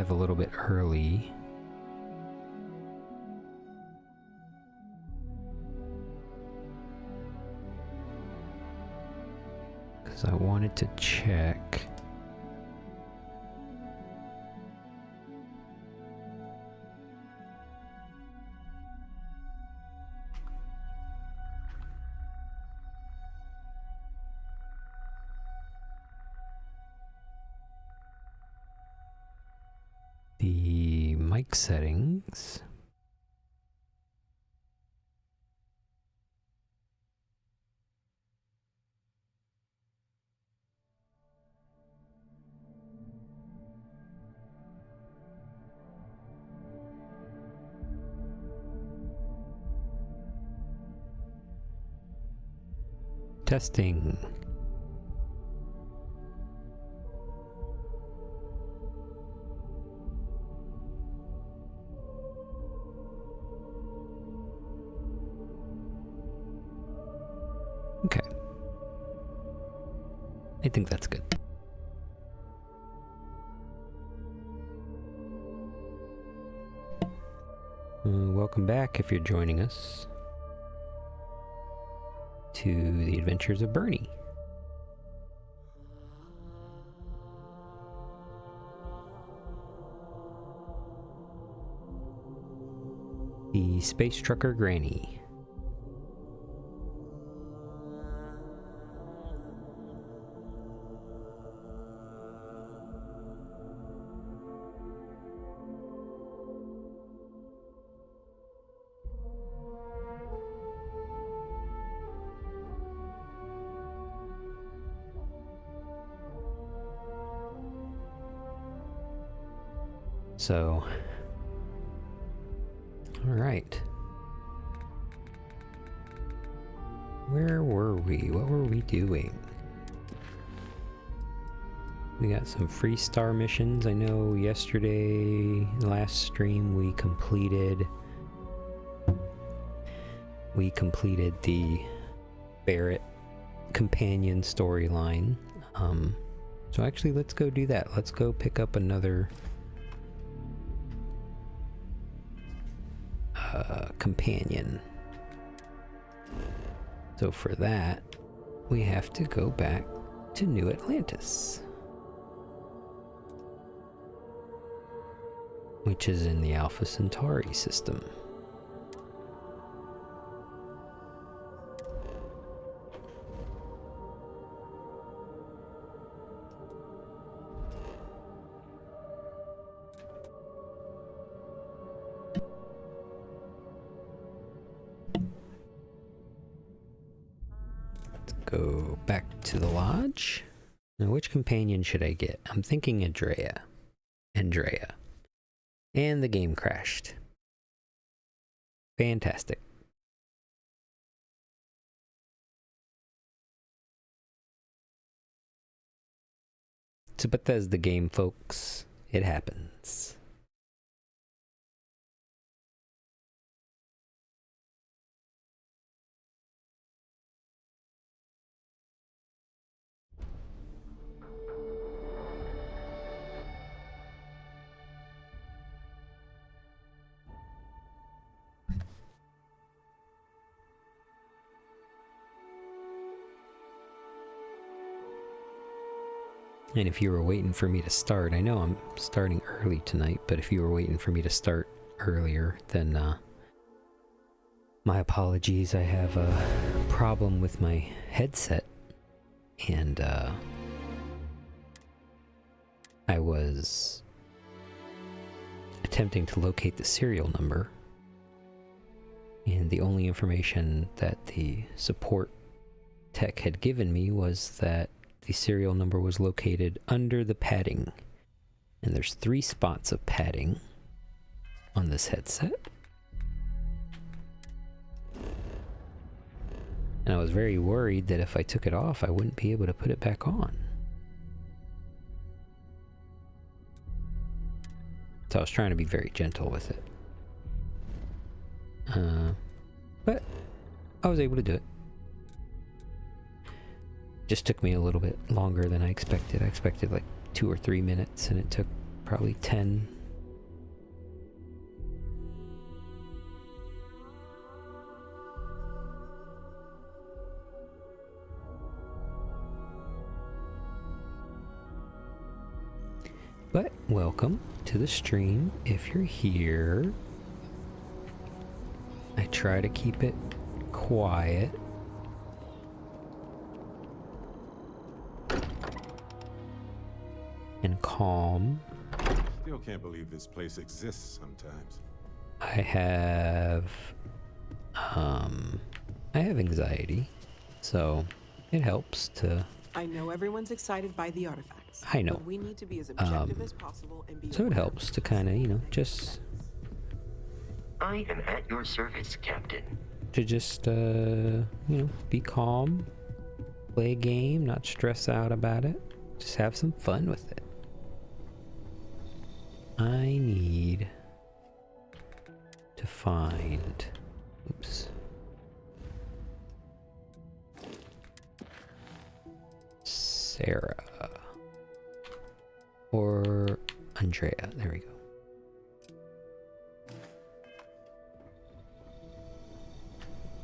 live a little bit early. Because I wanted to check. The mic settings. Testing. Okay. I think that's good. Welcome back if you're joining us to the Adventures of Bernie. The Space Trucker Granny. So, all right. Where were we? What were we doing? We got some free star missions. I know yesterday, last stream, we completed the Barrett companion storyline. So actually, let's go do that. Let's go pick up another companion. So for that, we have to go back to New Atlantis, which is in the Alpha Centauri system. Go back to the lodge. Now, which companion should I get? I'm thinking Andrea. And the game crashed. Fantastic. It's a Bethesda game, folks. It happens. And if you were waiting for me to start, I know I'm starting early tonight, but if you were waiting for me to start earlier, then my apologies. I have a problem with my headset, and I was attempting to locate the serial number, and the only information that the support tech had given me was that the serial number was located under the padding, and there's 3 spots of padding on this headset. And I was very worried that if I took it off, I wouldn't be able to put it back on. So I was trying to be very gentle with it. But I was able to do it. Just took me a little bit longer than I expected. I expected like 2 or 3 minutes, and it took Probably 10. But welcome to the stream if you're here. I try to keep it quiet. And calm. Still can't believe this place exists sometimes. I have anxiety, so it helps to. I know everyone's excited by the artifacts. I know. But we need to be as objective as possible and be So it aware helps to kind of, you know, just I am at your service, Captain. you know, be calm, play a game, not stress out about it, just have some fun with it. I need to find, oops, Sarah or Andrea. There we go.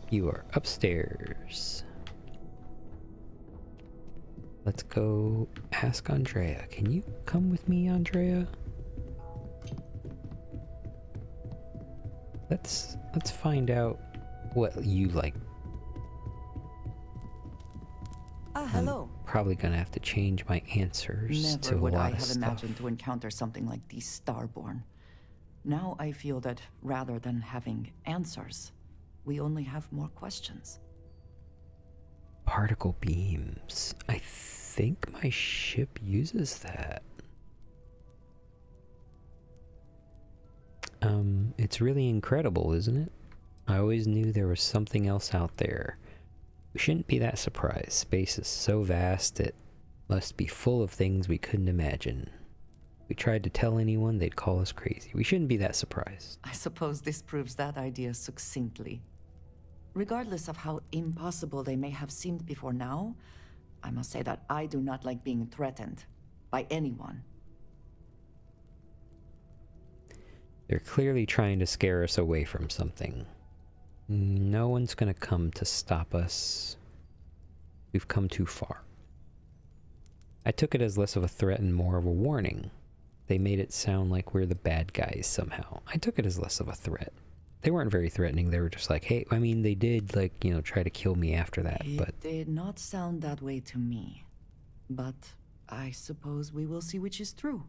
You are upstairs. Let's go ask Andrea. Can you come with me, Andrea? Let's find out what you like. Hello. Probably gonna have to change my answers to Never a would lot I of have stuff. imagined to encounter something like these Starborn. Now I feel that rather than having answers, we only have more questions. Particle beams. I think my ship uses that. It's really incredible, isn't it? I always knew there was something else out there. We shouldn't be that surprised. Space is so vast, it must be full of things we couldn't imagine. If we tried to tell anyone, they'd call us crazy. We shouldn't be that surprised. I suppose this proves that idea succinctly. Regardless of how impossible they may have seemed before now, I must say that I do not like being threatened by anyone. They're clearly trying to scare us away from something. No one's gonna come to stop us. We've come too far. I took it as less of a threat and more of a warning. They made it sound like we're the bad guys somehow. I took it as less of a threat. They weren't very threatening. They were just like, hey, I mean, they did, like, you know, try to kill me after that, but... It did not sound that way to me. But I suppose we will see which is true.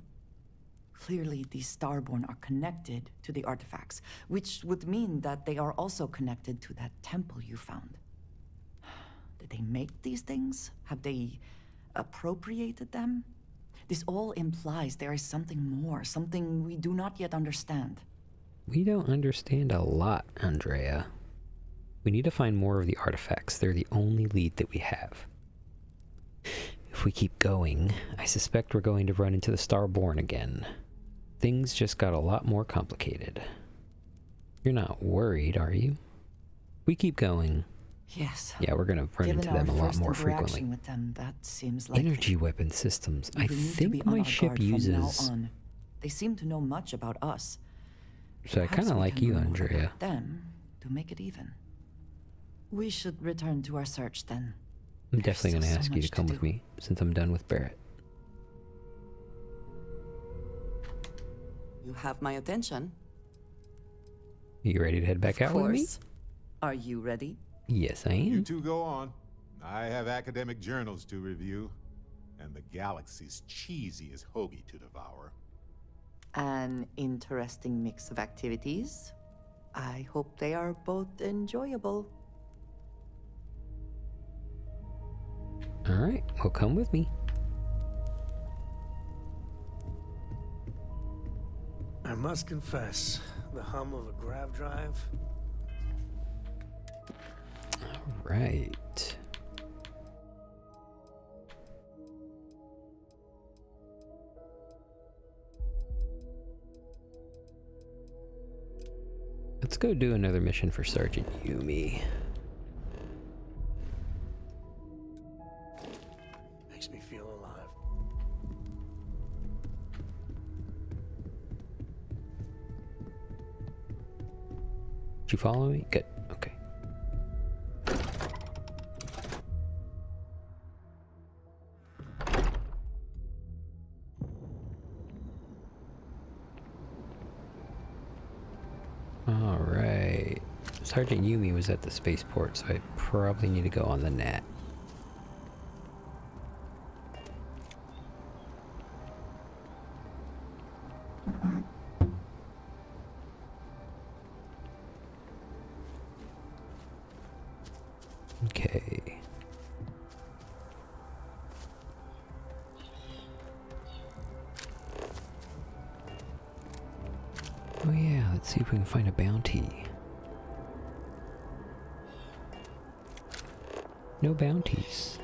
Clearly, these Starborn are connected to the artifacts, which would mean that they are also connected to that temple you found. Did they make these things? Have they appropriated them? This all implies there is something more, something we do not yet understand. We don't understand a lot, Andrea. We need to find more of the artifacts. They're the only lead that we have. If we keep going, I suspect we're going to run into the Starborn again. Things just got a lot more complicated. You're not worried, are you? We keep going. Yes. Yeah, we're gonna run into them a lot more frequently. With them, that seems like Energy weapon systems. We I will need to think be on my our ship guard from uses... now on. They seem to know much about us. So I Perhaps kind of we like can you, learn more Andrea. about them to make it even. We should return to our search then. I'm There's definitely still gonna so ask you to much to come with do. me, since I'm done with Barrett. You have my attention. You ready to head back out with me? Are you ready? Yes, I You am. two go on. I have academic journals to review, and the galaxy's cheesiest hoagie to devour. An interesting mix of activities. I hope they are both enjoyable. Alright, well, come with me. I must confess, the hum of a grav drive. Alright. Let's go do another mission for Sergeant Yumi. Makes me feel alive. Did you follow me? Good. Okay. Alright. Sergeant Yumi was at the spaceport, so I probably need to go on the Nat. Okay. Oh yeah, let's see if we can find a bounty. No bounties.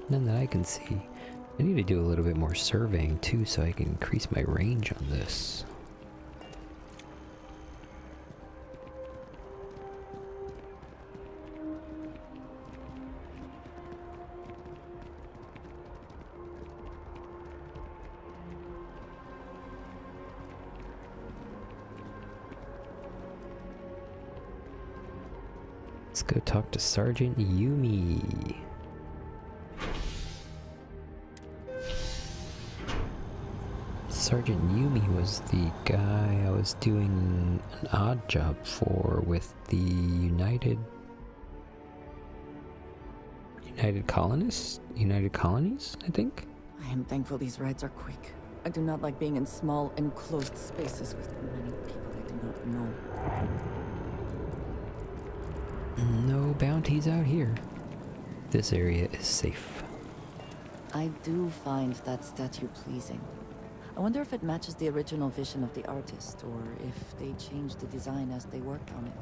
None that I can see. I need to do a little bit more surveying too so I can increase my range on this. Let's go talk to Sergeant Yumi. Sergeant Yumi was the guy I was doing an odd job for with the United Colonies, I think? I am thankful these rides are quick. I do not like being in small, enclosed spaces with many people I do not know. No bounties out here. This area is safe. I do find that statue pleasing. I wonder if it matches the original vision of the artist, or if they changed the design as they worked on it.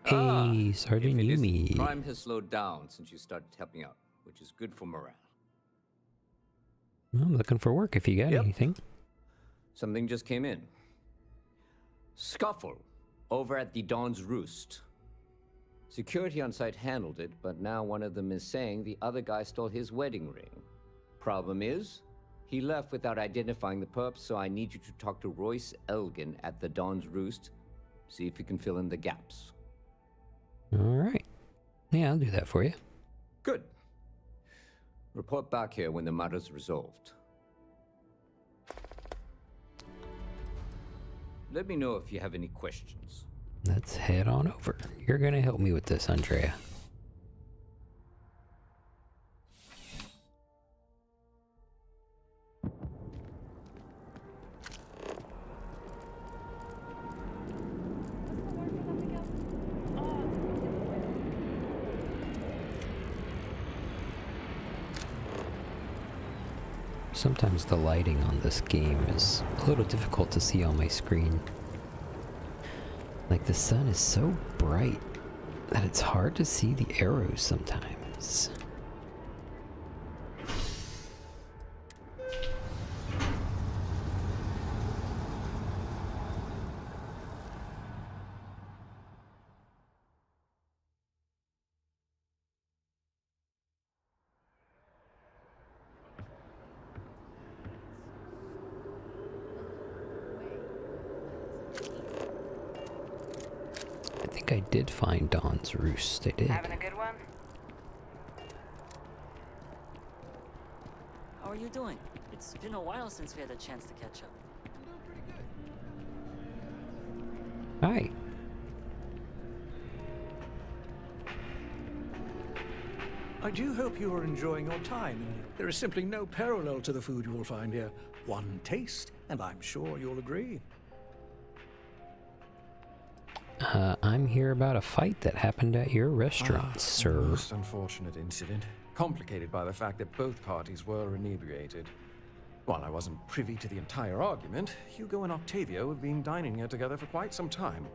Hey, Sergeant If it isn't, Yumi. crime has slowed down since you started helping out, which is good for morale. I'm looking for work if you got Yep. anything. Something just came in. Scuffle over at the Dawn's Roost. Security on site handled it, but now one of them is saying the other guy stole his wedding ring. Problem is, he left without identifying the perp, so I need you to talk to Royce Elgin at the Dawn's Roost. See if you can fill in the gaps. Alright. Yeah, I'll do that for you. Good. Report back here when the matter's resolved. Let me know if you have any questions. Let's head on over. You're gonna help me with this, Andrea. Sometimes the lighting on this game is a little difficult to see on my screen. Like the sun is so bright that it's hard to see the arrows sometimes. I think I did find Dawn's Roost. I did. Having a good one? How are you doing? It's been a while since we had a chance to catch up. Hi. I do hope you are enjoying your time. There is simply no parallel to the food you will find here. One taste, and I'm sure you'll agree. I'm here about a fight that happened at your restaurant, A sir. most unfortunate incident, complicated by the fact that both parties were inebriated. While I wasn't privy to the entire argument, Hugo and Octavio have been dining here together for quite some time.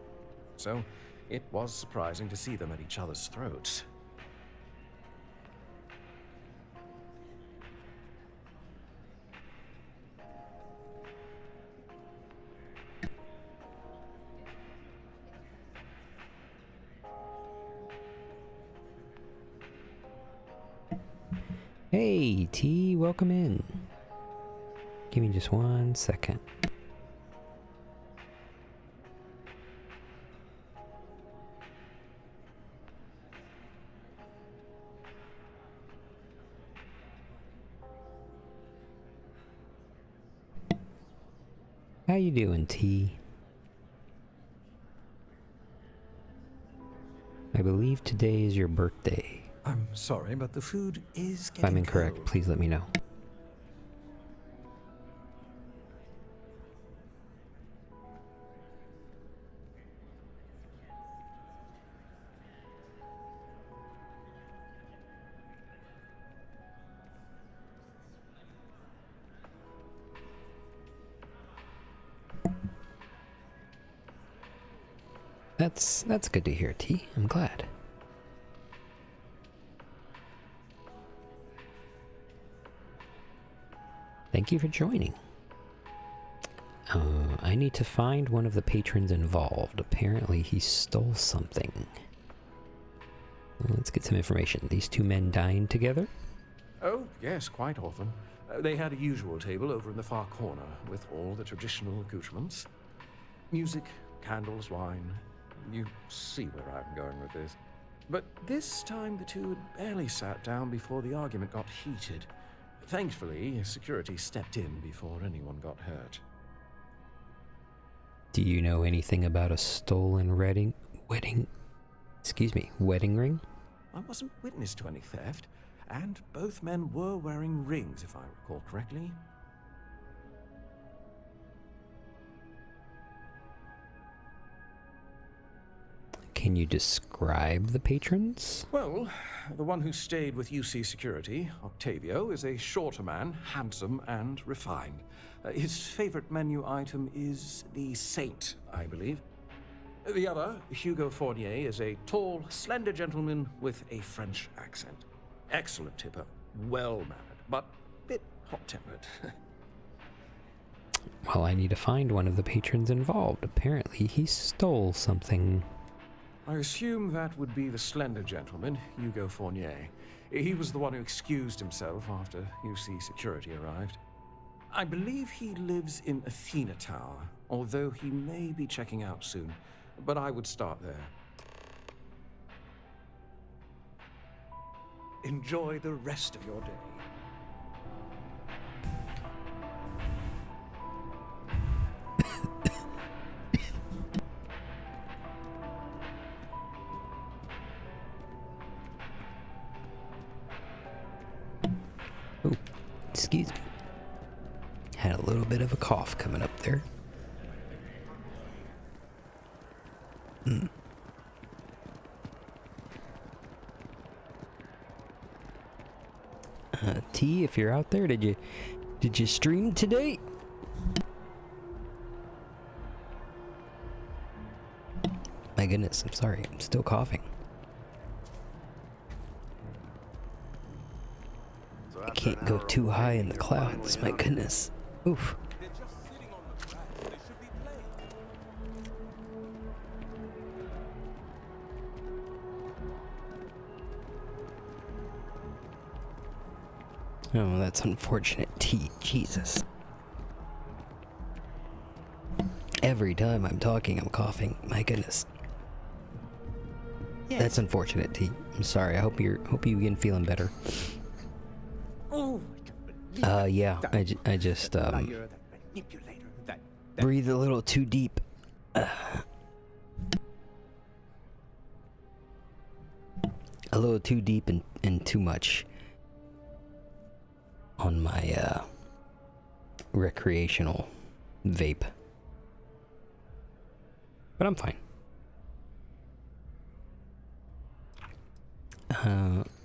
So, it was surprising to see them at each other's throats. Hey, T, welcome in. Give me just 1 second. How you doing, T? I believe today is your birthday. I'm sorry, but the food is If I'm getting incorrect, cold. please let me know. That's good to hear, T. I'm glad. Thank you for joining. I need to find one of the patrons involved. Apparently he stole something. Let's get some information. These two men dined together? Oh, yes, quite often. They had a usual table over in the far corner with all the traditional accoutrements. Music, candles, wine. You see where I'm going with this. But this time the two had barely sat down before the argument got heated. Thankfully, security stepped in before anyone got hurt. Do you know anything about a stolen wedding ring? I wasn't witness to any theft, and both men were wearing rings, if I recall correctly. Can you describe the patrons? Well, the one who stayed with UC Security, Octavio, is a shorter man, handsome and refined. His favorite menu item is the Saint, I believe. The other, Hugo Fournier, is a tall, slender gentleman with a French accent. Excellent tipper, well-mannered, but a bit hot-tempered. Well, I need to find one of the patrons involved. Apparently he stole something. I assume that would be the slender gentleman, Hugo Fournier. He was the one who excused himself after UC Security arrived. I believe he lives in Athena Tower, although he may be checking out soon. But I would start there. Enjoy the rest of your day. Oh, excuse me. Had a little bit of a cough coming up there. T, if you're out there, did you stream today? My goodness, I'm sorry. I'm still coughing. I can't go too high in the clouds. My goodness. Oof. Oh, that's unfortunate, T. Jesus. Every time I'm talking, I'm coughing. My goodness. Yes. That's unfortunate, T. I'm sorry. I hope you begin feeling better. Oh, yeah. I just breathe a little too deep. A little too deep and too much on my recreational vape. But I'm fine.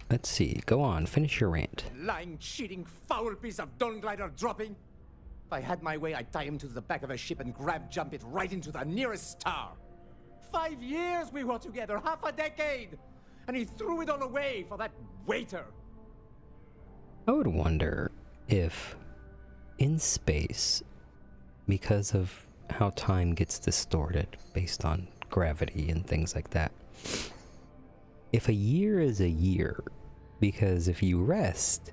Let's see. Go on. Finish your rant. lying, cheating, foul piece of Dawn Glider dropping. If I had my way, I'd tie him to the back of a ship and jump it right into the nearest star. 5 years we were together, half a decade. And he threw it all away for that waiter. I would wonder if in space, because of how time gets distorted based on gravity and things like that, if a year is a year, because if you rest,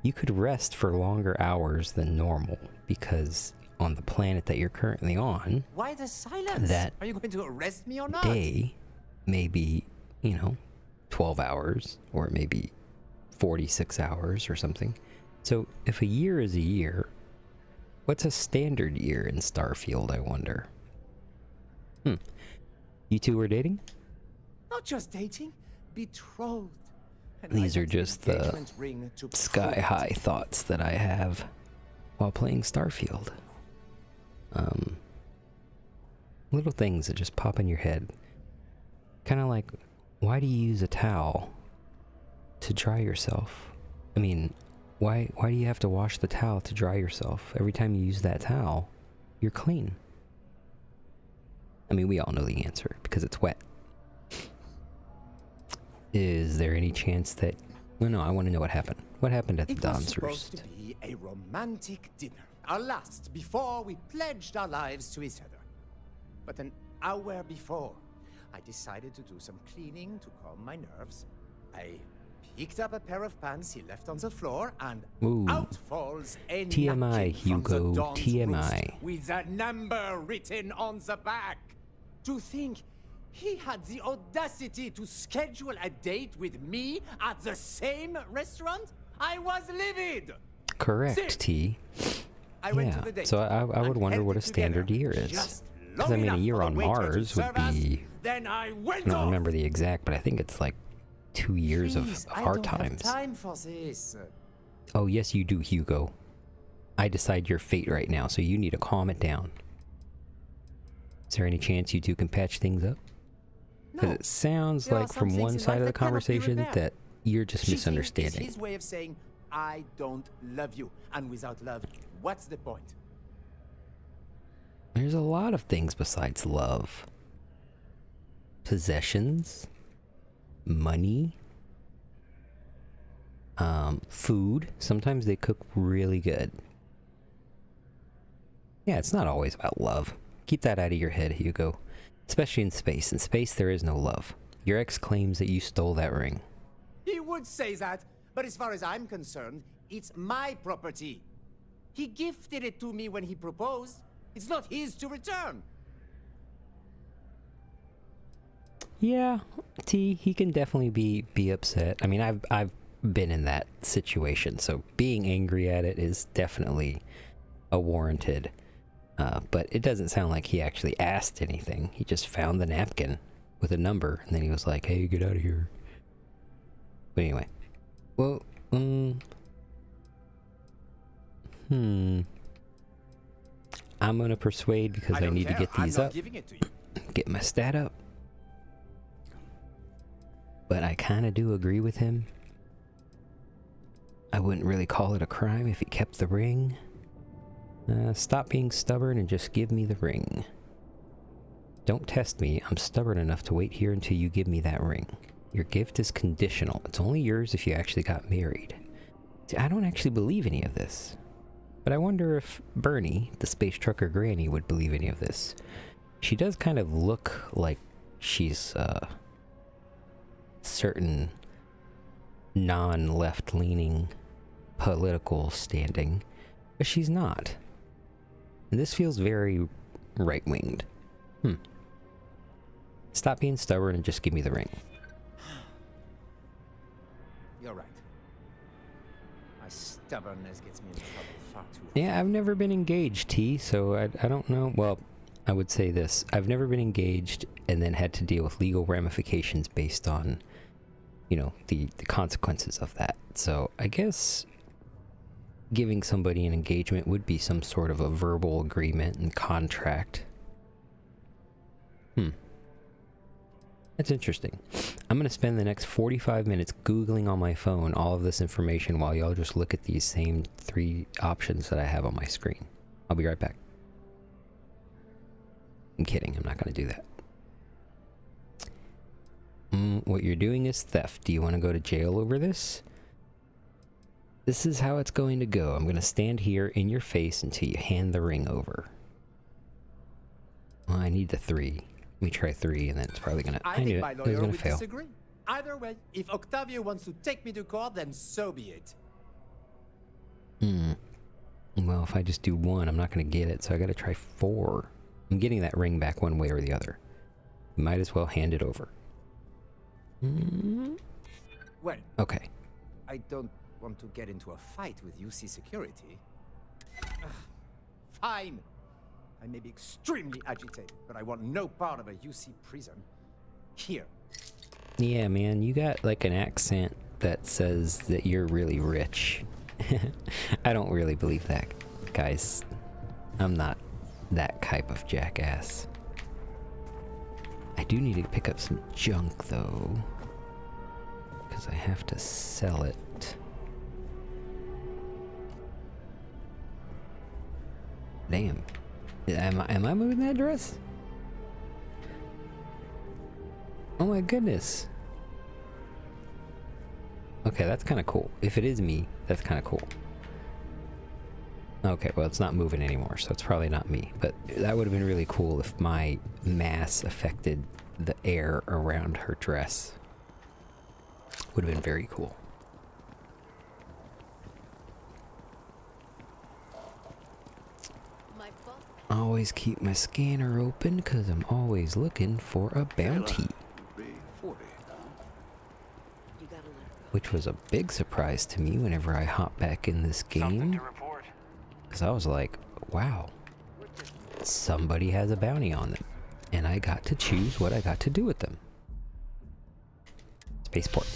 you could rest for longer hours than normal, because on the planet that you're currently on, Why the silence? that Are you going to arrest me or not? day may be, 12 hours, or it may be 46 hours or something. So if a year is a year, what's a standard year in Starfield, I wonder? You two were dating? Not just dating, betrothed. And These I are want the just the engagement ring to prove sky-high it. thoughts that I have while playing Starfield. Little things that just pop in your head. Kind of like, why do you use a towel to dry yourself? I mean, why do you have to wash the towel to dry yourself? Every time you use that towel, you're clean. I mean, we all know the answer, because it's wet. Is there any chance that... Well, no, I want to know what happened. What happened at the It was Don's supposed Roost? to be a romantic dinner, our last before we pledged our lives to each other. But an hour before, I decided to do some cleaning to calm my nerves. I picked up a pair of pants he left on the floor, and Ooh. out falls a TMI, napkin from the Hugo, Don's TMI. Roost with a number written on the back. To think he had the audacity to schedule a date with me at the same restaurant? I was livid! Correct, Sick. T. I went Yeah, to the date. so I would and wonder held what a it together standard year is. just Because, I long mean, a enough year for on waiter to Mars would serve us, be... Then I went I don't off. remember the exact, but I think it's like 2 years Please, of I our don't have times. time for this. Oh, yes, you do, Hugo. I decide your fate right now, so you need to calm it down. Is there any chance you two can patch things up? Because No. it sounds There are like some from things one in side life of the that cannot be conversation repaired. that you're just Cheating misunderstanding. is his way of saying, I don't love you. And without love, what's the point? There's a lot of things besides love. Possessions, money, food. Sometimes they cook really good. Yeah, it's not always about love. Keep that out of your head, Hugo. Especially in space. In space, there is no love. Your ex claims that you stole that ring. He would say that, but as far as I'm concerned, it's my property. He gifted it to me when he proposed. It's not his to return. Yeah, T, he can definitely be upset. I mean, I've been in that situation, so being angry at it is definitely a warranted. But it doesn't sound like he actually asked anything. He just found the napkin with a number, and then he was like, "Hey, get out of here." But anyway, well, I'm gonna persuade because I don't need to care. get these I'm not up, giving it to you. get my stat up. But I kind of do agree with him. I wouldn't really call it a crime if he kept the ring. Stop being stubborn and just give me the ring. Don't test me. I'm stubborn enough to wait here until you give me that ring. Your gift is conditional. It's only yours if you actually got married. See, I don't actually believe any of this. But I wonder if Bernie, the space trucker granny, would believe any of this. She does kind of look like she's, certain non-left-leaning political standing, but she's not. And this feels very right-winged. Stop being stubborn and just give me the ring. You're right. My stubbornness gets me in trouble far too often. Yeah, I've never been engaged, T, so I don't know. Well, I would say this. I've never been engaged and then had to deal with legal ramifications based on, you know, the consequences of that. So I guess giving somebody an engagement would be some sort of a verbal agreement and contract. That's interesting. I'm going to spend the next 45 minutes Googling on my phone all of this information while y'all just look at these same 3 options that I have on my screen. I'll be right back. I'm kidding. I'm not going to do that. What you're doing is theft. Do you want to go to jail over this? This is how it's going to go. I'm going to stand here in your face until you hand the ring over. Well, I need the 3. Let me try 3, and then it's probably gonna... I knew think it. my It was lawyer gonna would fail. disagree. Either way, if Octavio wants to take me to court, then so be it. Well, if I just do 1, I'm not going to get it, so I got to try 4. I'm getting that ring back one way or the other. Might as well hand it over. Well, Okay. I don't want to get into a fight with UC security. Fine. I may be extremely agitated, but I want no part of a UC prison. Here. Yeah, man, you got like an accent that says that you're really rich. I don't really believe that, guys. I'm not that type of jackass. I do need to pick up some junk, though, because I have to sell it. Damn. Am I moving that dress? Oh my goodness. Okay, that's kind of cool. If it is me, that's kind of cool. Okay, well, it's not moving anymore, so it's probably not me. But that would have been really cool if my mass affected the air around her dress. Would have been very cool. Always keep my scanner open because I'm always looking for a bounty. Which was a big surprise to me whenever I hopped back in this game. Because I was like, wow, somebody has a bounty on them. And I got to choose what I got to do with them. Spaceport.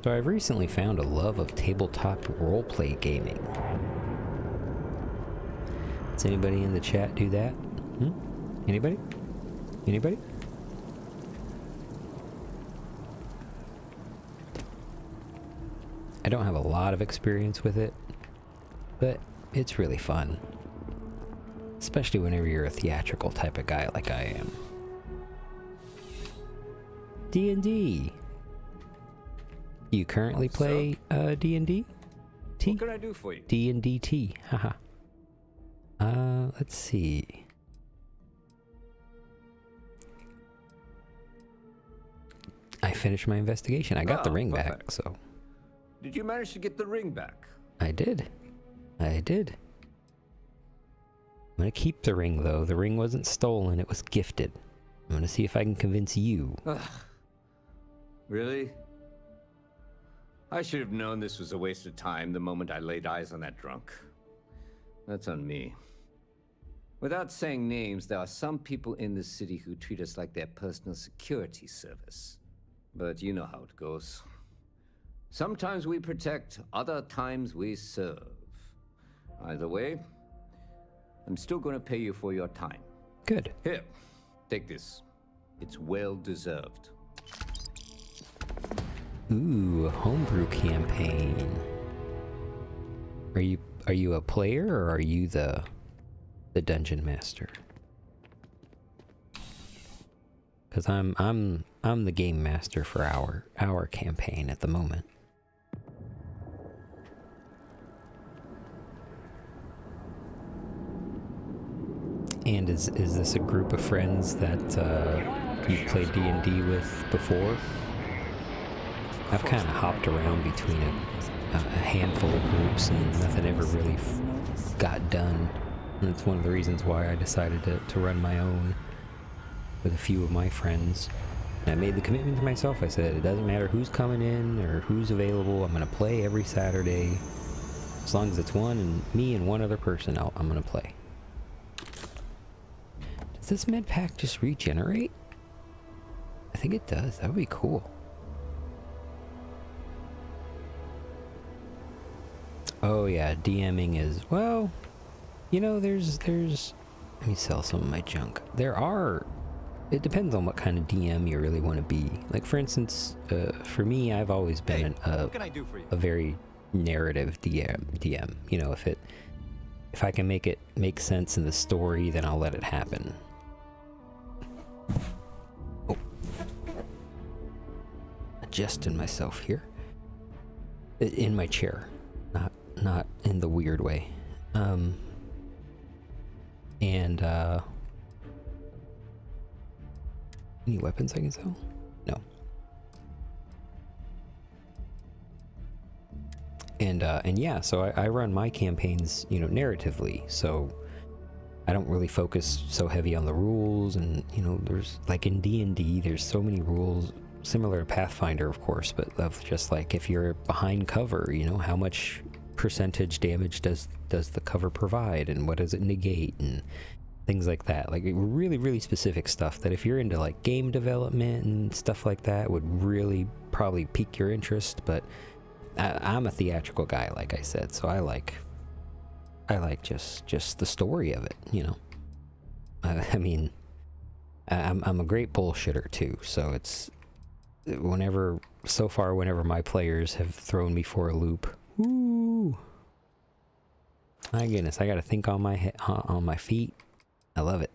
So I've recently found a love of tabletop roleplay gaming. Does anybody in the chat do that? Anybody? Anybody? I don't have a lot of experience with it, but it's really fun. Especially whenever you're a theatrical type of guy like I am. D&D. Do you currently play D&D? What can I do for you? D&D-T, haha. Let's see. I finished my investigation. I got the ring back, so... Did you manage to get the ring back? I did. I did. I'm gonna keep the ring, though. The ring wasn't stolen, it was gifted. I'm gonna see if I can convince you. Really? I should have known this was a waste of time the moment I laid eyes on that drunk. That's on me. Without saying names, there are some people in this city who treat us like their personal security service. But you know how it goes. Sometimes we protect, other times we serve. Either way, I'm still going to pay you for your time. Good. Here, take this. It's well deserved. Ooh, a homebrew campaign. Are you a player or are you the dungeon master? Because I'm the game master for our campaign at the moment. And is this a group of friends that you've played D&D with before? I've kind of hopped around between a handful of groups and nothing ever really got done. And it's one of the reasons why I decided to run my own with a few of my friends. And I made the commitment to myself. I said, it doesn't matter who's coming in or who's available. I'm going to play every Saturday. As long as it's me and one other person, I'm going to play. Does this med pack just regenerate? I think it does. That would be cool. Oh yeah, DMing is, well, you know, there's, let me sell some of my junk. It depends on what kind of DM you really want to be. Like, for instance, for me, I've always been a very narrative DM. You know, if I can make it make sense in the story, then I'll let it happen. Oh. Adjusting myself here. In my chair. Not in the weird way. And any weapons I can sell? No. And yeah, so I run my campaigns, you know, narratively, so I don't really focus so heavy on the rules. And you know, there's like in D&D, there's so many rules similar to Pathfinder, of course, but of just like if you're behind cover, you know, how much percentage damage does the cover provide, and what does it negate, and things like that. Like really, really specific stuff that if you're into like game development and stuff like that would really probably pique your interest. But I'm a theatrical guy, like I said, so I like just the story of it, you know. I mean, I'm a great bullshitter too, so it's whenever my players have thrown me for a loop, woo, my goodness, I gotta think on my feet. I love it.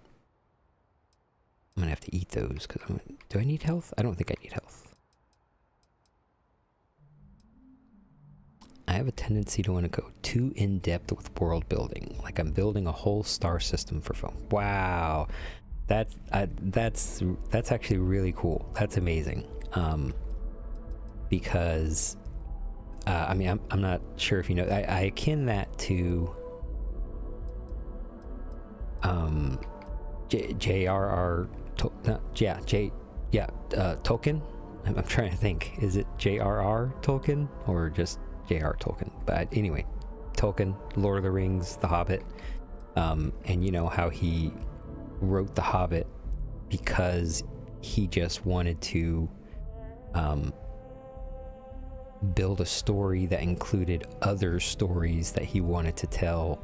I'm gonna have to eat those because do I need health? I don't think I need health. I have a tendency to want to go too in-depth with world building, like I'm building a whole star system for fun. Wow, that's actually really cool. That's amazing. Because I mean, I'm not sure if you know, I akin that to J.R.R. Tolkien. I'm trying to think. Is it J.R.R. Tolkien or just J.R. Tolkien? But anyway, Tolkien, Lord of the Rings, The Hobbit, and you know how he wrote The Hobbit because he just wanted to build a story that included other stories that he wanted to tell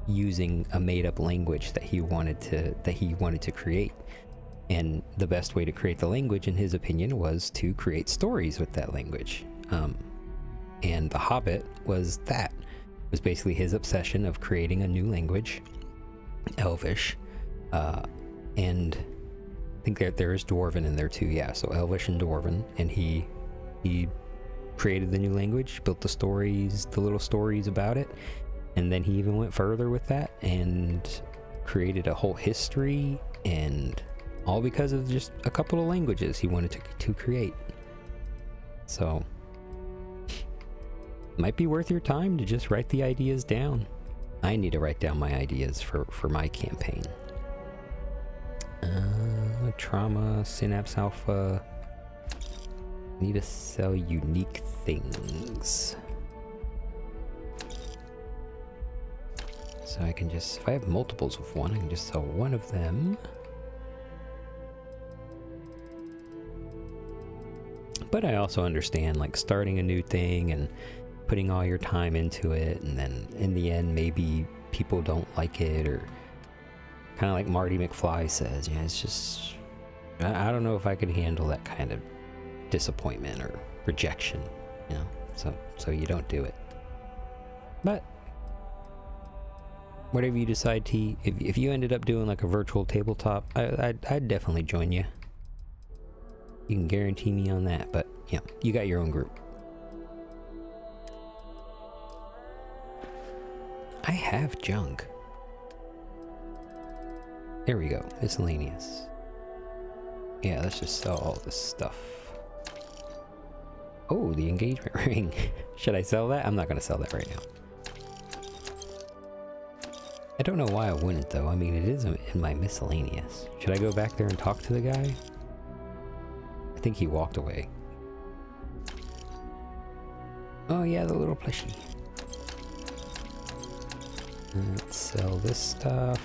using a made-up language that he wanted to create. And the best way to create the language, in his opinion, was to create stories with that language. And The Hobbit was that. It was basically his obsession of creating a new language, Elvish, and I think there is Dwarven in there too, yeah, so Elvish and Dwarven, and he created the new language, built the little stories about it, and then he even went further with that and created a whole history, and all because of just a couple of languages he wanted to create. So might be worth your time to just write the ideas down. I need to write down my ideas for my campaign. Trauma, Synapse Alpha. Need to sell unique things. So I can just, if I have multiples of one, I can just sell one of them. But I also understand, like, starting a new thing and putting all your time into it, and then in the end maybe people don't like it, or kind of like Marty McFly says, yeah, it's just, I don't know if I could handle that kind of disappointment or rejection, you know, so you don't do it. But whatever you decide, T, if you ended up doing like a virtual tabletop, I'd definitely join you. You can guarantee me on that, but yeah, you got your own group. I have junk. There we go, miscellaneous. Yeah, let's just sell all this stuff. Oh, the engagement ring. Should I sell that? I'm not gonna sell that right now. I don't know why I wouldn't though. I mean, it is in my miscellaneous. Should I go back there and talk to the guy? I think he walked away. Oh yeah, the little plushie. Let's sell this stuff.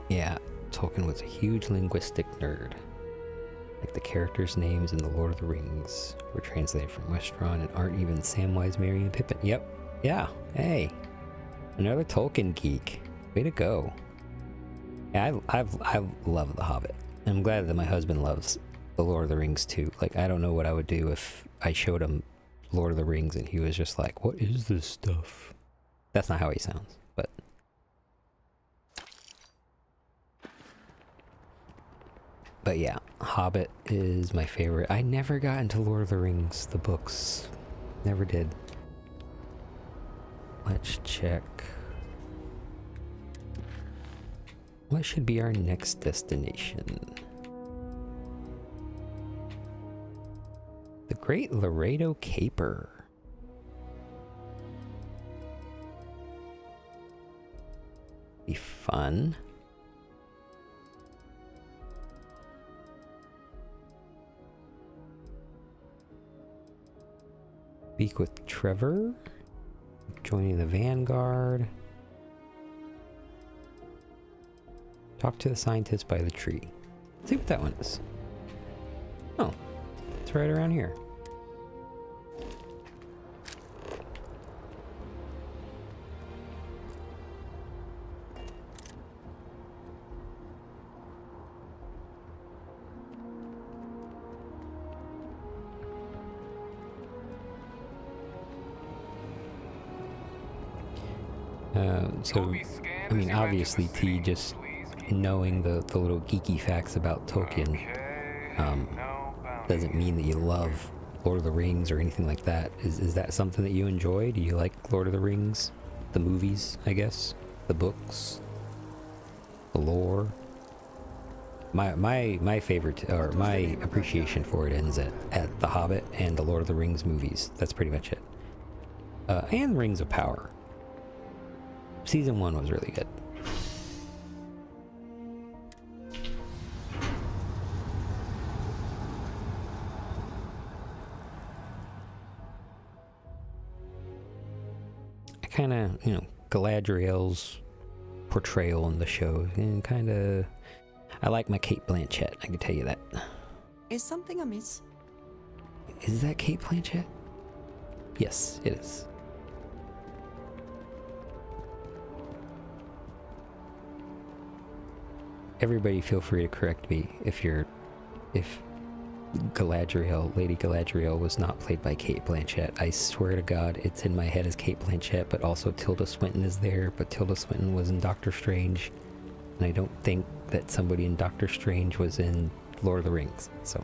Yeah, Tolkien was a huge linguistic nerd. Like the characters' names in The Lord of the Rings were translated from Westron and aren't even Samwise, Merry, and Pippin. Yep. Yeah. Hey. Another Tolkien geek. Way to go. Yeah, I love The Hobbit. I'm glad that my husband loves The Lord of the Rings too. Like, I don't know what I would do if I showed him Lord of the Rings and he was just like, what is this stuff? That's not how he sounds, but... But yeah, Hobbit is my favorite. I never got into Lord of the Rings, the books. Never did. let's check. What should be our next destination? The Great Laredo Caper. Be fun. Speak with Trevor. Joining the Vanguard. Talk to the scientist by the tree. Let's see what that one is. Oh, it's right around here. So, I mean, obviously, T, just knowing the little geeky facts about Tolkien doesn't mean that you love Lord of the Rings or anything like that. Is that something that you enjoy? Do you like Lord of the Rings? The movies, I guess? The books? The lore? My favorite, or my appreciation for it ends at The Hobbit and the Lord of the Rings movies. That's pretty much it. And Rings of Power. Season 1 was really good. I kind of, Galadriel's portrayal in the show, and kind of, I like my Cate Blanchett, I can tell you that. Is something amiss? Is that Cate Blanchett? Yes, it is. Everybody feel free to correct me if Galadriel, Lady Galadriel, was not played by Cate Blanchett. I swear to God, it's in my head as Cate Blanchett, but also Tilda Swinton is there, but Tilda Swinton was in Doctor Strange, and I don't think that somebody in Doctor Strange was in Lord of the Rings, so.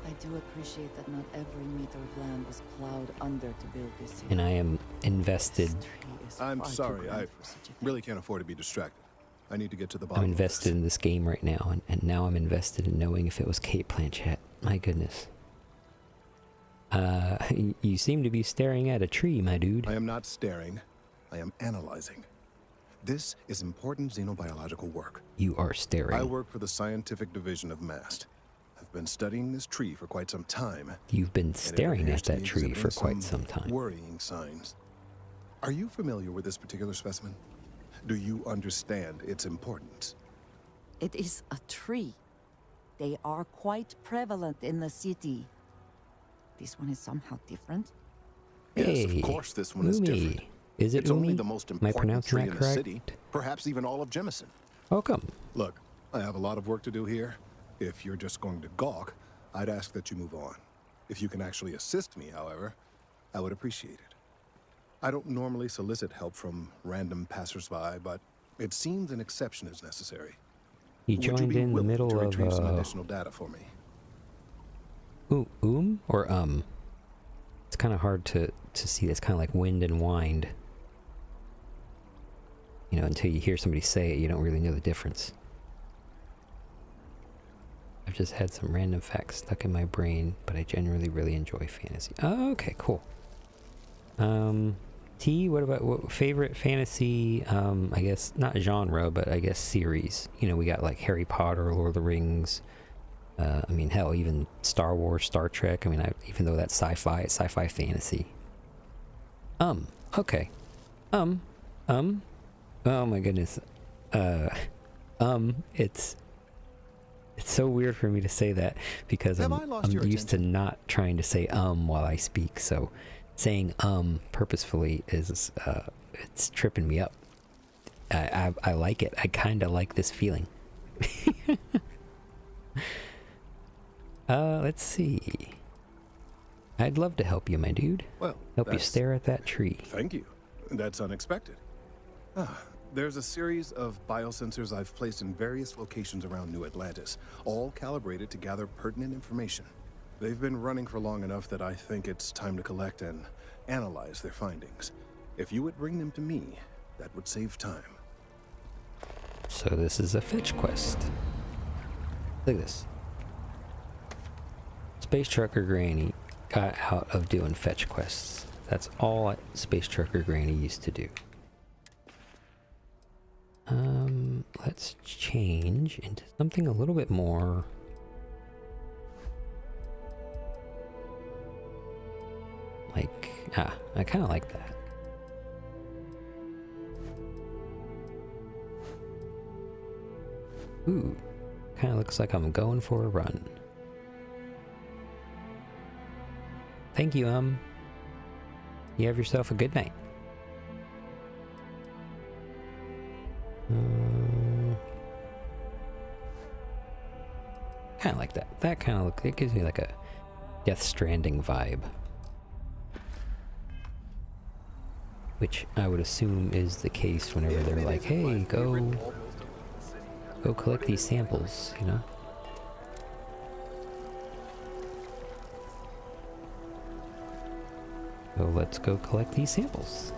I do appreciate that not every meter of land was plowed under to build this city. And I am invested. I'm sorry, I really can't afford to be distracted. I need to get to the bottom. I'm invested in this game right now, and now I'm invested in knowing if it was Cate Blanchett. My goodness. You seem to be staring at a tree, my dude. I am not staring. I am analyzing. This is important xenobiological work. You are staring. I work for the scientific division of MAST. I've been studying this tree for quite some time. You've been staring at that tree for quite some time. Worrying signs. Are you familiar with this particular specimen? Do you understand its importance? It is a tree. They are quite prevalent in the city. This one is somehow different. Yes, of course this one is different. Is it It's only Umi? the most Am I important pronouncing tree that in the correct? city, perhaps even all of Jemison. Welcome. Look, I have a lot of work to do here. If you're just going to gawk, I'd ask that you move on. If you can actually assist me, however, I would appreciate it. I don't normally solicit help from random passersby, but it seems an exception is necessary. He Would you joined be in the willing middle to of retrieve some additional data for me? Or It's kind of hard to see. It's kind of like wind and wind. You know, until you hear somebody say it, you don't really know the difference. I've just had some random facts stuck in my brain, but I generally really enjoy fantasy. Oh, okay, cool. T, what about favorite fantasy, I guess, not genre, but I guess series? You know, we got like Harry Potter, Lord of the Rings, I mean, hell, even Star Wars, Star Trek. I mean, even though that's sci-fi, it's sci-fi fantasy. Okay. Oh my goodness. It's so weird for me to say that because I'm used to not trying to say while I speak, so saying purposefully is it's tripping me up. I like it. I kind of like this feeling. Let's see. I'd love to help you, my dude. Well, help you stare at that tree. Thank you. That's unexpected. There's a series of biosensors I've placed in various locations around New Atlantis, all calibrated to gather pertinent information. They've been running for long enough that I think it's time to collect and analyze their findings. If you would bring them to me, that would save time. So this is a fetch quest. Look at this. Space Trucker Granny got out of doing fetch quests. That's all Space Trucker Granny used to do. Let's change into something a little bit more... like, I kind of like that. Ooh, kind of looks like I'm going for a run. Thank you, you have yourself a good night. Kind of like that. That kind of it gives me like a Death Stranding vibe. Which I would assume is the case whenever they're like, hey, go collect these samples, you know? So let's go collect these samples.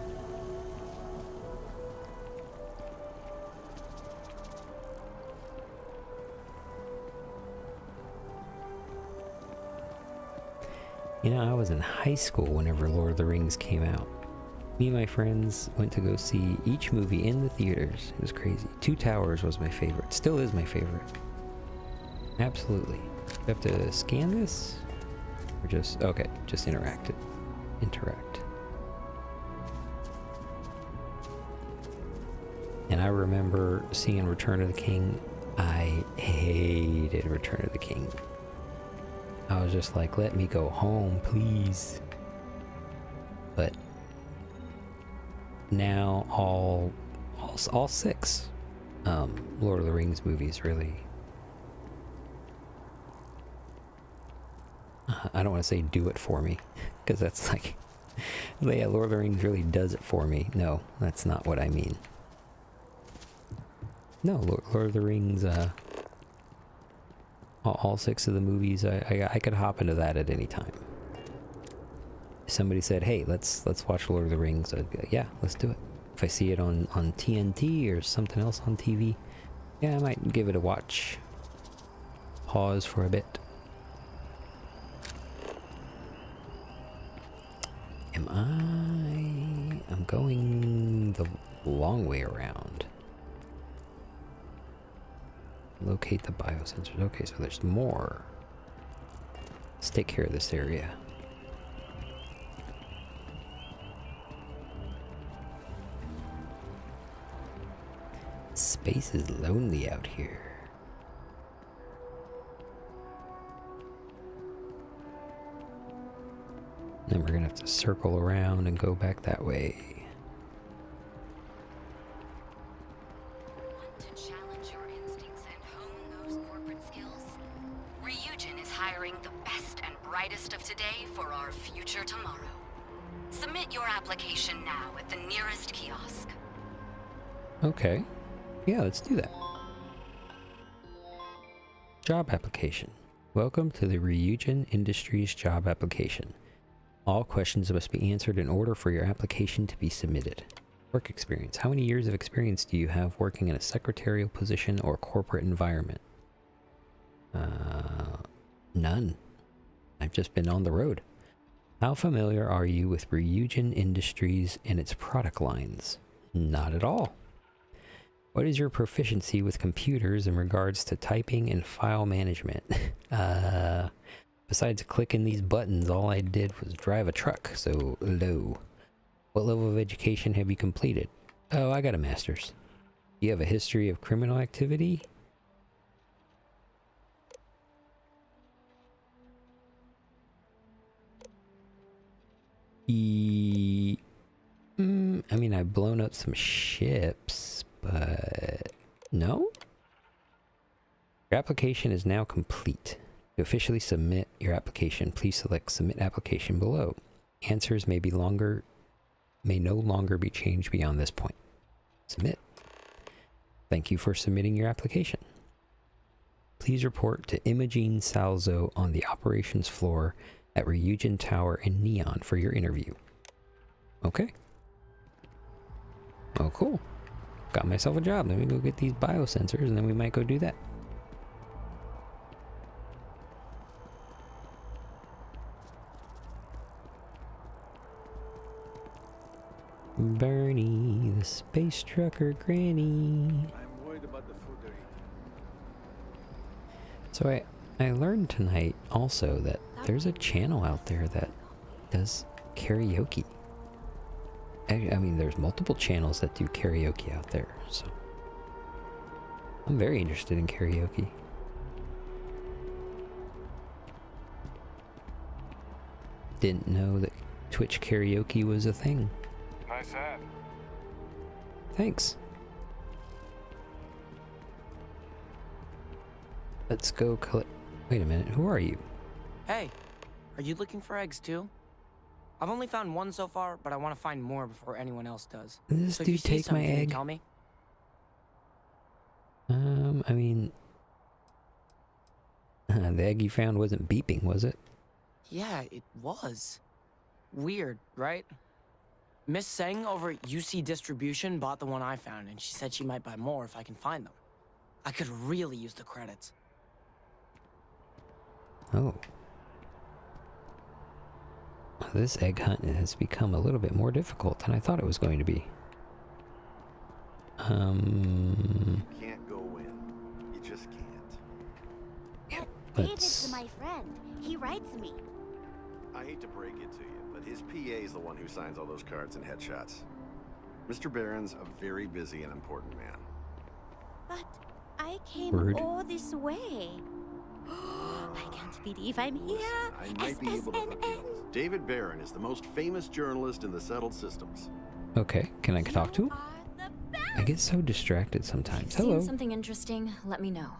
You know, I was in high school whenever Lord of the Rings came out. Me and my friends went to go see each movie in the theaters. It was crazy. Two Towers was my favorite. Still is my favorite. Absolutely. You have to scan this? Or just... okay, just interact it. Interact. And I remember seeing Return of the King. I hated Return of the King. I was just like, let me go home, please. But now all six Lord of the Rings movies really... I don't want to say do it for me, because that's like... yeah, Lord of the Rings really does it for me. No, that's not what I mean. No, Lord of the Rings, all six of the movies, I could hop into that at any time. If somebody said, hey, let's watch Lord of the Rings, I'd be like, yeah, let's do it. If I see it on TNT or something else on TV, yeah, I might give it a watch. Pause for a bit. I'm going the long way around. Locate the biosensors. Okay, so there's more. Let's take care of this area. Space is lonely out here. Then we're gonna have to circle around and go back that way. Want to challenge your instincts and hone those corporate skills? Ryujin is hiring the best and brightest of today for our future tomorrow. Submit your application now at the nearest kiosk. Okay. Yeah, let's do that. Job application. Welcome to the Ryujin Industries job application. All questions must be answered in order for your application to be submitted. Work experience. How many years of experience do you have working in a secretarial position or corporate environment? None. I've just been on the road. How familiar are you with Ryujin Industries and its product lines? Not at all. What is your proficiency with computers in regards to typing and file management? Besides clicking these buttons, all I did was drive a truck, so low. What level of education have you completed? Oh, I got a master's. Do you have a history of criminal activity? I mean, I've blown up some ships, but no? Your application is now complete. To officially submit your application, please select Submit Application below. Answers may no longer be changed beyond this point. Submit. Thank you for submitting your application. Please report to Imogene Salzo on the operations floor at Ryujin Tower in Neon for your interview. Okay. Oh, cool. Got myself a job. Let me go get these biosensors, and then we might go do that. Bernie, the space trucker granny. I'm worried about the food they're eating. So I learned tonight also that there's a channel out there that does karaoke. I mean, there's multiple channels that do karaoke out there, so I'm very interested in karaoke. Didn't know that Twitch karaoke was a thing. Nice ad. Thanks. Let's go collect. Wait a minute, who are you? Hey, are you looking for eggs too? I've only found one so far, but I want to find more before anyone else does. Did this So if you dude see take my something, can you egg? tell me? I mean, the egg you found wasn't beeping, was it? Yeah, it was. Weird, right? Miss Seng over at UC Distribution bought the one I found, and she said she might buy more if I can find them. I could really use the credits. Oh. This egg hunt has become a little bit more difficult than I thought it was going to be. You can't go in. You just can't. David's my friend. He writes me. I hate to break it to you, but his PA is the one who signs all those cards and headshots. Mr. Barron's a very busy and important man. But I came Rude. all this way. I can't believe I'm here. I might be able to hook you up. David Barron is the most famous journalist in the settled systems. Okay, can I talk to him? I get so distracted sometimes. Hello. Seen something interesting? Let me know.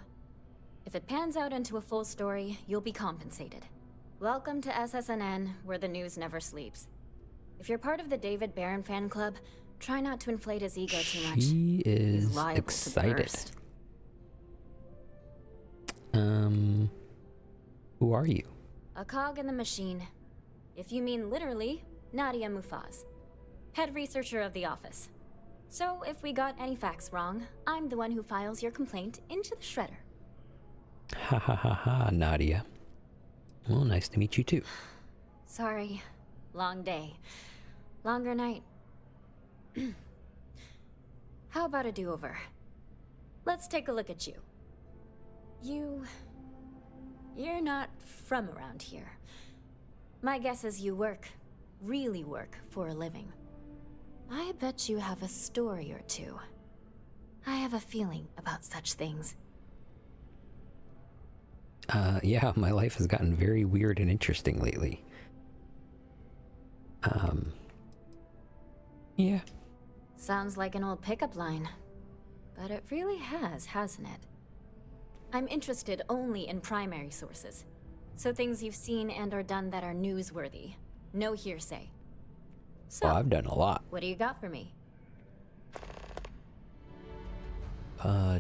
If it pans out into a full story, you'll be compensated. Welcome to SSNN, where the news never sleeps. If you're part of the David Barron fan club, try not to inflate his ego too much. She He's is liable to excited. burst. Who are you? A cog in the machine. If you mean literally, Nadia Mufaz, head researcher of the office. So if we got any facts wrong, I'm the one who files your complaint into the shredder. Ha ha ha ha, Nadia. Well, nice to meet you too. Sorry. Long day. Longer night. How about a do-over? Let's take a look at you. You're not from around here. My guess is you really work for a living. I bet you have a story or two. I have a feeling about such things. Yeah, my life has gotten very weird and interesting lately. Yeah. Sounds like an old pickup line. But it really has, hasn't it? I'm interested only in primary sources. So things you've seen and or done that are newsworthy. No hearsay. So, Well, I've done a lot. what do you got for me?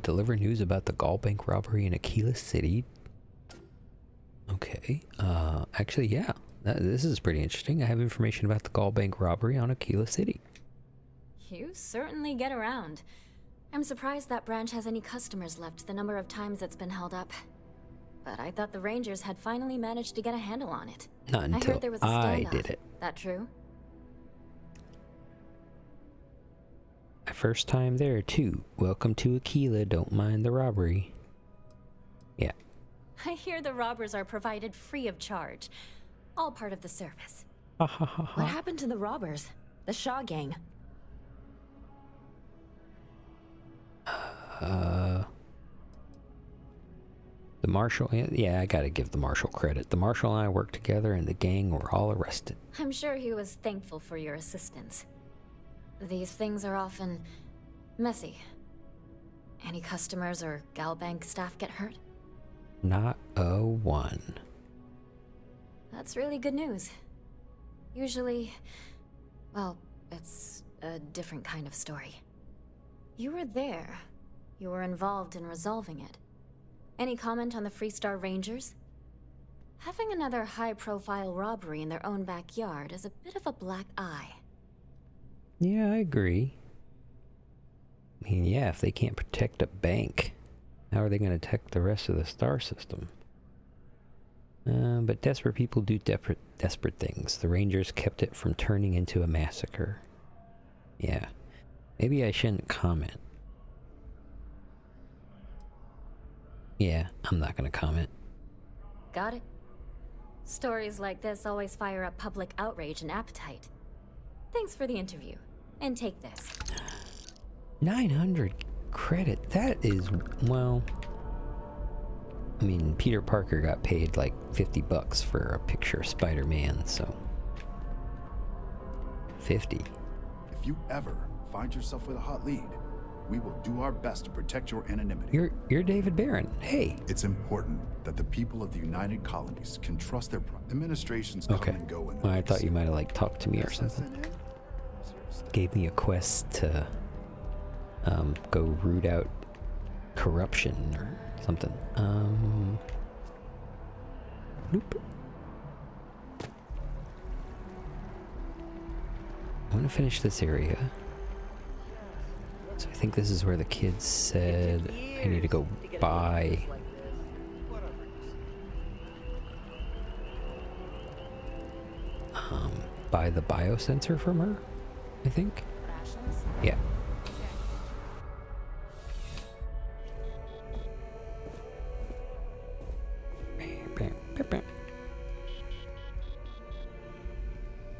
Deliver news about the Gallbank robbery in Aquila City. Okay. Actually, yeah. This is pretty interesting. I have information about the Gallbank robbery on Aquila City. You certainly get around. I'm surprised that branch has any customers left, the number of times it's been held up. But I thought the Rangers had finally managed to get a handle on it. Not I until heard there was a I standoff. did it. That true? My first time there, too. Welcome to Aquila. Don't mind the robbery. Yeah. I hear the robbers are provided free of charge. All part of the service. Ha ha ha ha. What happened to the robbers? The Shaw gang? The marshal, yeah, I gotta give the marshal credit. The marshal and I worked together and the gang were all arrested. I'm sure he was thankful for your assistance. These things are often messy. Any customers or Galbank staff get hurt? Not a one. That's really good news. Usually, well, it's a different kind of story. You were there. You were involved in resolving it. Any comment on the Freestar Rangers? Having another high-profile robbery in their own backyard is a bit of a black eye. Yeah, I agree. I mean, yeah, if they can't protect a bank, how are they going to protect the rest of the star system? But desperate people do desperate things. The Rangers kept it from turning into a massacre. Yeah. Maybe I shouldn't comment. Yeah, I'm not going to comment. Got it? Stories like this always fire up public outrage and appetite. Thanks for the interview. And take this. 900 credit. That is, well... I mean, Peter Parker got paid like $50 for a picture of Spider-Man, so... 50. If you ever find yourself with a hot lead, we will do our best to protect your anonymity. You're David Barron. Hey. It's important that the people of the United Colonies can trust their administrations come and go. Well, I thought you might have like talked to me or something. Gave me a quest to go root out corruption or something. Nope. I want to finish this area. So I think this is where the kids said I need to go buy the biosensor from her, I think. Yeah.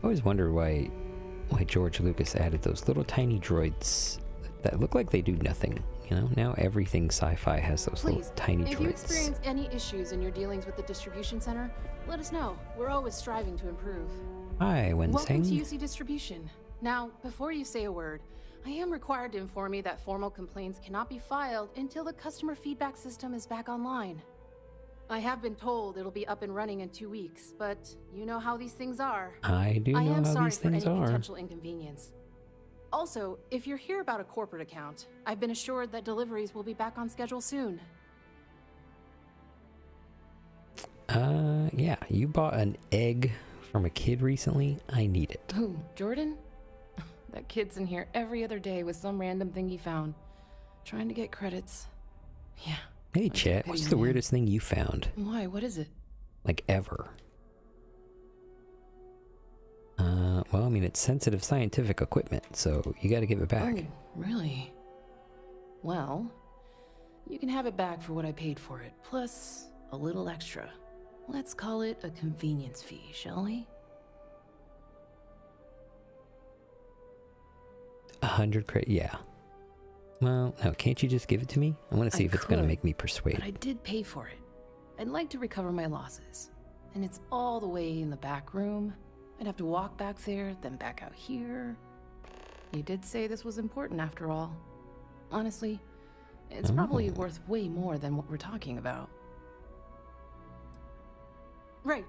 I always wondered why George Lucas added those little tiny droids that look like they do nothing. You know, now everything sci-fi has those little tiny droids. If you experience any issues in your dealings with the distribution center, let us know. We're always striving to improve. Hi, Wensing. Welcome to UC Distribution. Now, before you say a word, I am required to inform you that formal complaints cannot be filed until the customer feedback system is back online. I have been told it'll be up and running in 2 weeks, but you know how these things are. I do know how these things for any are. Potential inconvenience. Also, if you're here about a corporate account, I've been assured that deliveries will be back on schedule soon. Yeah, you bought an egg from a kid recently. I need it. Who, Jordan? That kid's in here every other day with some random thing he found. Trying to get credits. Yeah. Hey, Chet, what's the weirdest thing you found? Why? What is it? Like, ever? Well, I mean, it's sensitive scientific equipment, so you gotta give it back. Oh, really? Well, you can have it back for what I paid for it, plus a little extra. Let's call it a convenience fee, shall we? 100 credit, yeah. Well, no, can't you just give it to me? I want to see if it's gonna make me persuade. But I did pay for it. I'd like to recover my losses. And it's all the way in the back room. I'd have to walk back there, then back out here. You did say this was important after all. Honestly, it's probably worth way more than what we're talking about. Right.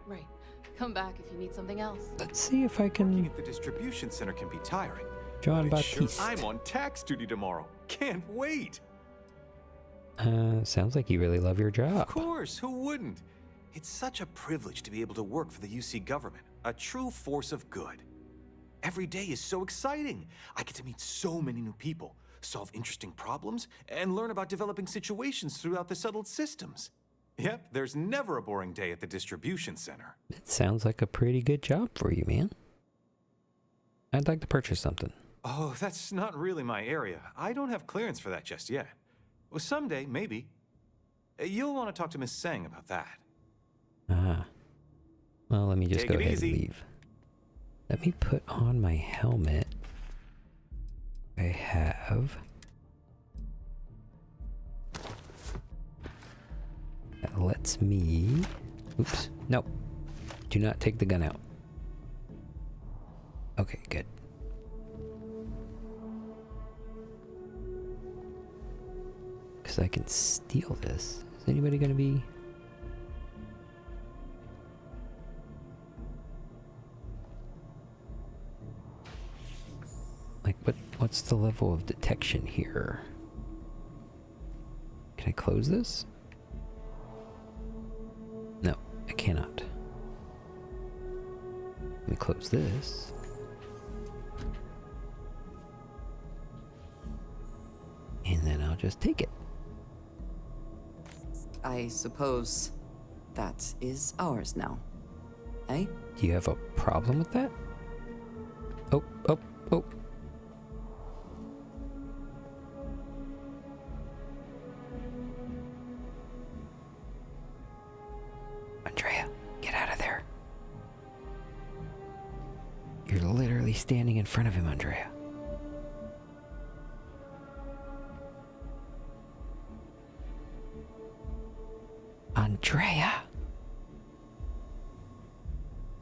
Come back if you need something else. Let's see if I can... Working at the distribution center can be tiring. John Baptiste. I'm on tax duty tomorrow. Can't wait. Sounds like you really love your job. Of course, who wouldn't? It's such a privilege to be able to work for the UC government, a true force of good. Every day is so exciting. I get to meet so many new people, solve interesting problems, and learn about developing situations throughout the settled systems. Yep, there's never a boring day at the distribution center. It sounds like a pretty good job for you, man. I'd like to purchase something. Oh, that's not really my area. I don't have clearance for that just yet. Well, someday, maybe. You'll want to talk to Miss Tseng about that. Well, let me just Take go it ahead easy. and leave. Let me put on my helmet. I have... That lets me... Oops. Nope. Do not take the gun out. Okay, good. Because I can steal this. Is anybody gonna be... Like, what's the level of detection here? Can I close this? No, I cannot. Let me close this. just take it. I suppose that is ours now. Eh? Do you have a problem with that? Oh. Andrea, get out of there. You're literally standing in front of him, Andrea. Andrea!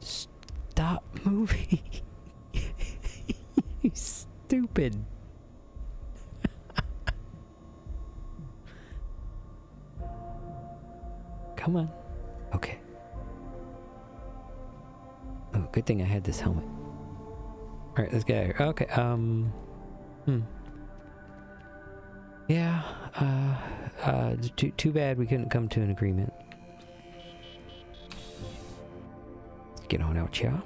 Stop moving. You stupid. Come on. Okay. Oh, good thing I had this helmet. Alright, let's get out of here. Okay, yeah, too bad we couldn't come to an agreement. Let's get on out, y'all.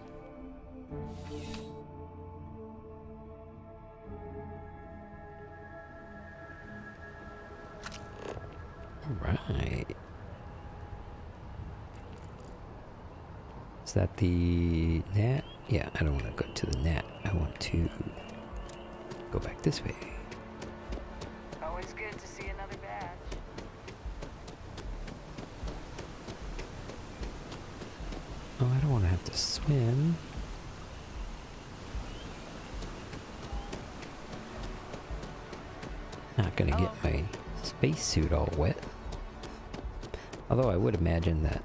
Alright. Is that the gnat? Yeah, I don't want to go to the gnat. I want to go back this way. Always good to see another badge. Oh, I don't want to have to swim. Not gonna get my spacesuit all wet. Although I would imagine that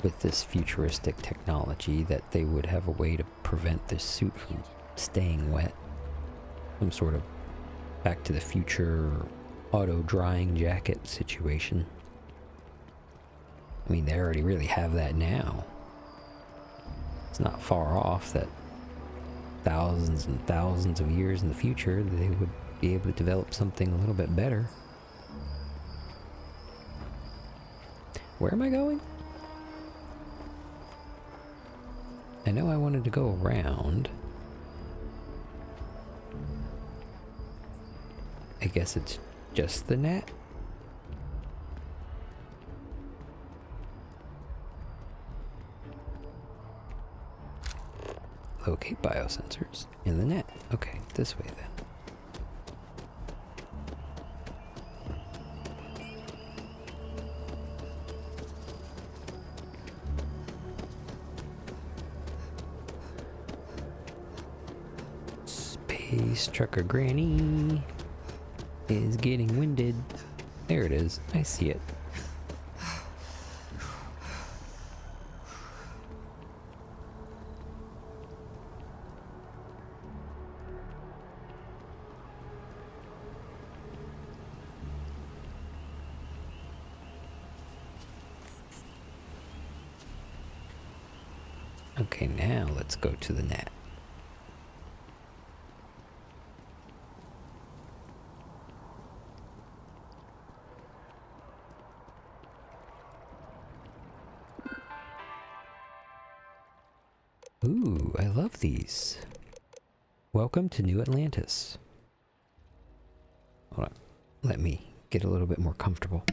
with this futuristic technology that they would have a way to prevent this suit from staying wet. Some sort of Back to the Future auto drying jacket situation. I mean, they already really have that now. It's not far off that thousands and thousands of years in the future they would be able to develop something a little bit better. Where am I going? I know I wanted to go around. I guess it's just the gnat. Locate biosensors in the net. Okay, this way then. Space Trucker Granny is getting winded. There it is. I see it. Okay, now let's go to the net. Ooh, I love these. Welcome to New Atlantis. Hold on. Let me get a little bit more comfortable.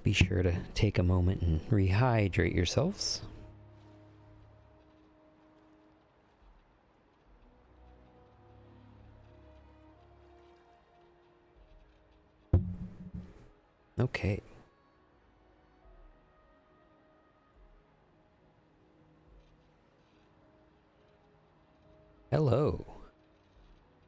Be sure to take a moment and rehydrate yourselves. Okay. Hello.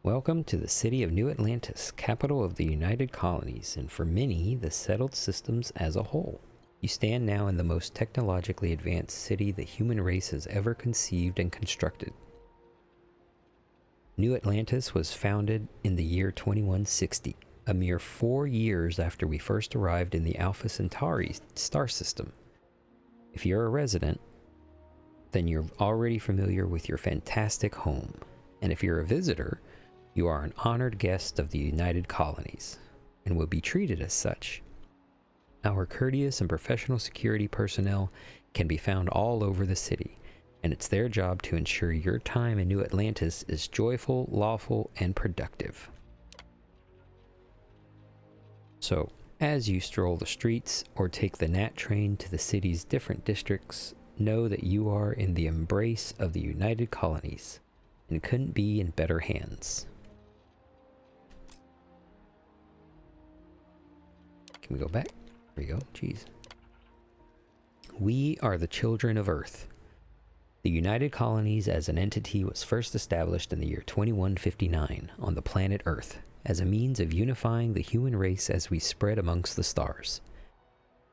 Welcome to the city of New Atlantis, capital of the United Colonies, and for many, the settled systems as a whole. You stand now in the most technologically advanced city the human race has ever conceived and constructed. New Atlantis was founded in the year 2160, a mere 4 years after we first arrived in the Alpha Centauri star system. If you're a resident, then you're already familiar with your fantastic home. And if you're a visitor, you are an honored guest of the United Colonies, and will be treated as such. Our courteous and professional security personnel can be found all over the city, and it's their job to ensure your time in New Atlantis is joyful, lawful, and productive. So, as you stroll the streets or take the Nat train to the city's different districts, know that you are in the embrace of the United Colonies and couldn't be in better hands. Can we go back? There we go. Jeez. We are the children of Earth. The United Colonies as an entity was first established in the year 2159 on the planet Earth as a means of unifying the human race as we spread amongst the stars.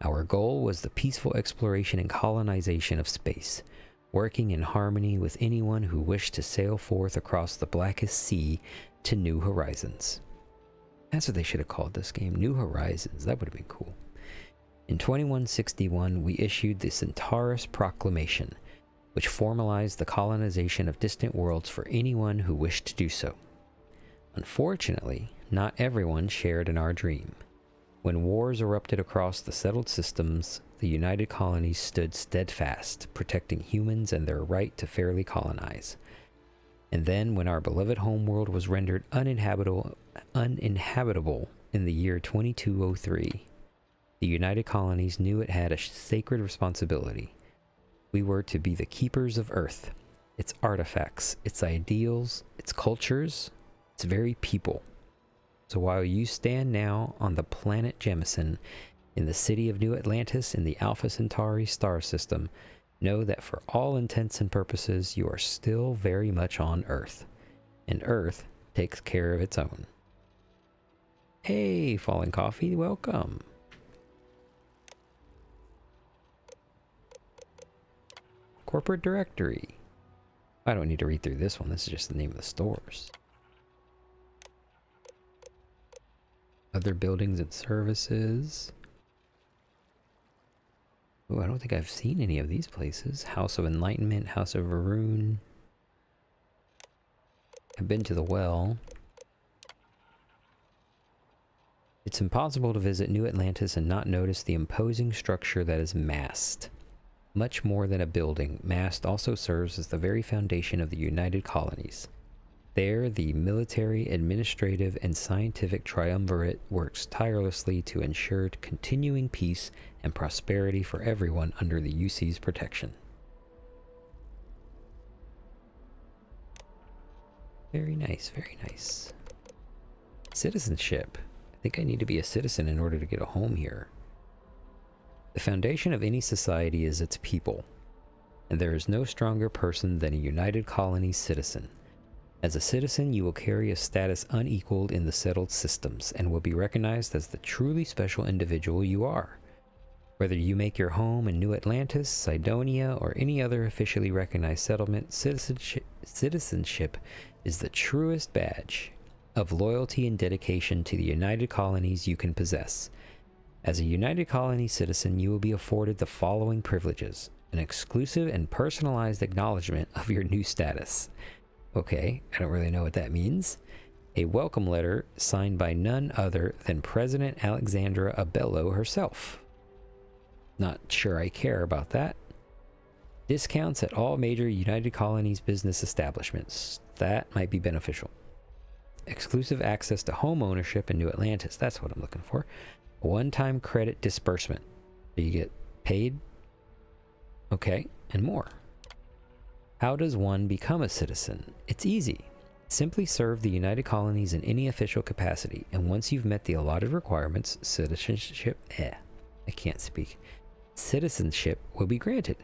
Our goal was the peaceful exploration and colonization of space, working in harmony with anyone who wished to sail forth across the blackest sea to new horizons. That's what they should have called this game, New Horizons. That would have been cool. In 2161, we issued the Centaurus Proclamation, which formalized the colonization of distant worlds for anyone who wished to do so. Unfortunately, not everyone shared in our dream. When wars erupted across the settled systems, the United Colonies stood steadfast, protecting humans and their right to fairly colonize. And then, when our beloved homeworld was rendered uninhabitable in the year 2203, the United Colonies knew it had a sacred responsibility. We were to be the keepers of Earth, its artifacts, its ideals, its cultures, its very people. So while you stand now on the planet Jemison, in the city of New Atlantis in the Alpha Centauri star system, know that for all intents and purposes you are still very much on Earth, and Earth takes care of its own. Hey, Fallen Coffee, welcome. Corporate directory. I don't need to read through this one. This is just the name of the stores. Other buildings and services. Oh, I don't think I've seen any of these places. House of Enlightenment, House of Varun. I've been to the well. It's impossible to visit New Atlantis and not notice the imposing structure that is Mast. Much more than a building, Mast also serves as the very foundation of the United Colonies. There, the military, administrative, and scientific triumvirate works tirelessly to ensure continuing peace and prosperity for everyone under the UC's protection. Very nice, very nice. Citizenship. I think I need to be a citizen in order to get a home here. The foundation of any society is its people, and there is no stronger person than a United Colonies citizen. As a citizen, you will carry a status unequaled in the settled systems, and will be recognized as the truly special individual you are. Whether you make your home in New Atlantis, Cydonia, or any other officially recognized settlement, citizenship is the truest badge of loyalty and dedication to the United Colonies you can possess. As a United Colonies citizen, you will be afforded the following privileges: an exclusive and personalized acknowledgement of your new status. Okay, I don't really know what that means. A welcome letter signed by none other than President Alexandra Abello herself. Not sure I care about that. Discounts at all major United Colonies business establishments. That might be beneficial. Exclusive access to home ownership in New Atlantis. That's what I'm looking for. A one-time credit disbursement. Do you get paid? Okay, and more. How does one become a citizen? It's easy. Simply serve the United Colonies in any official capacity, and once you've met the allotted requirements, citizenship will be granted.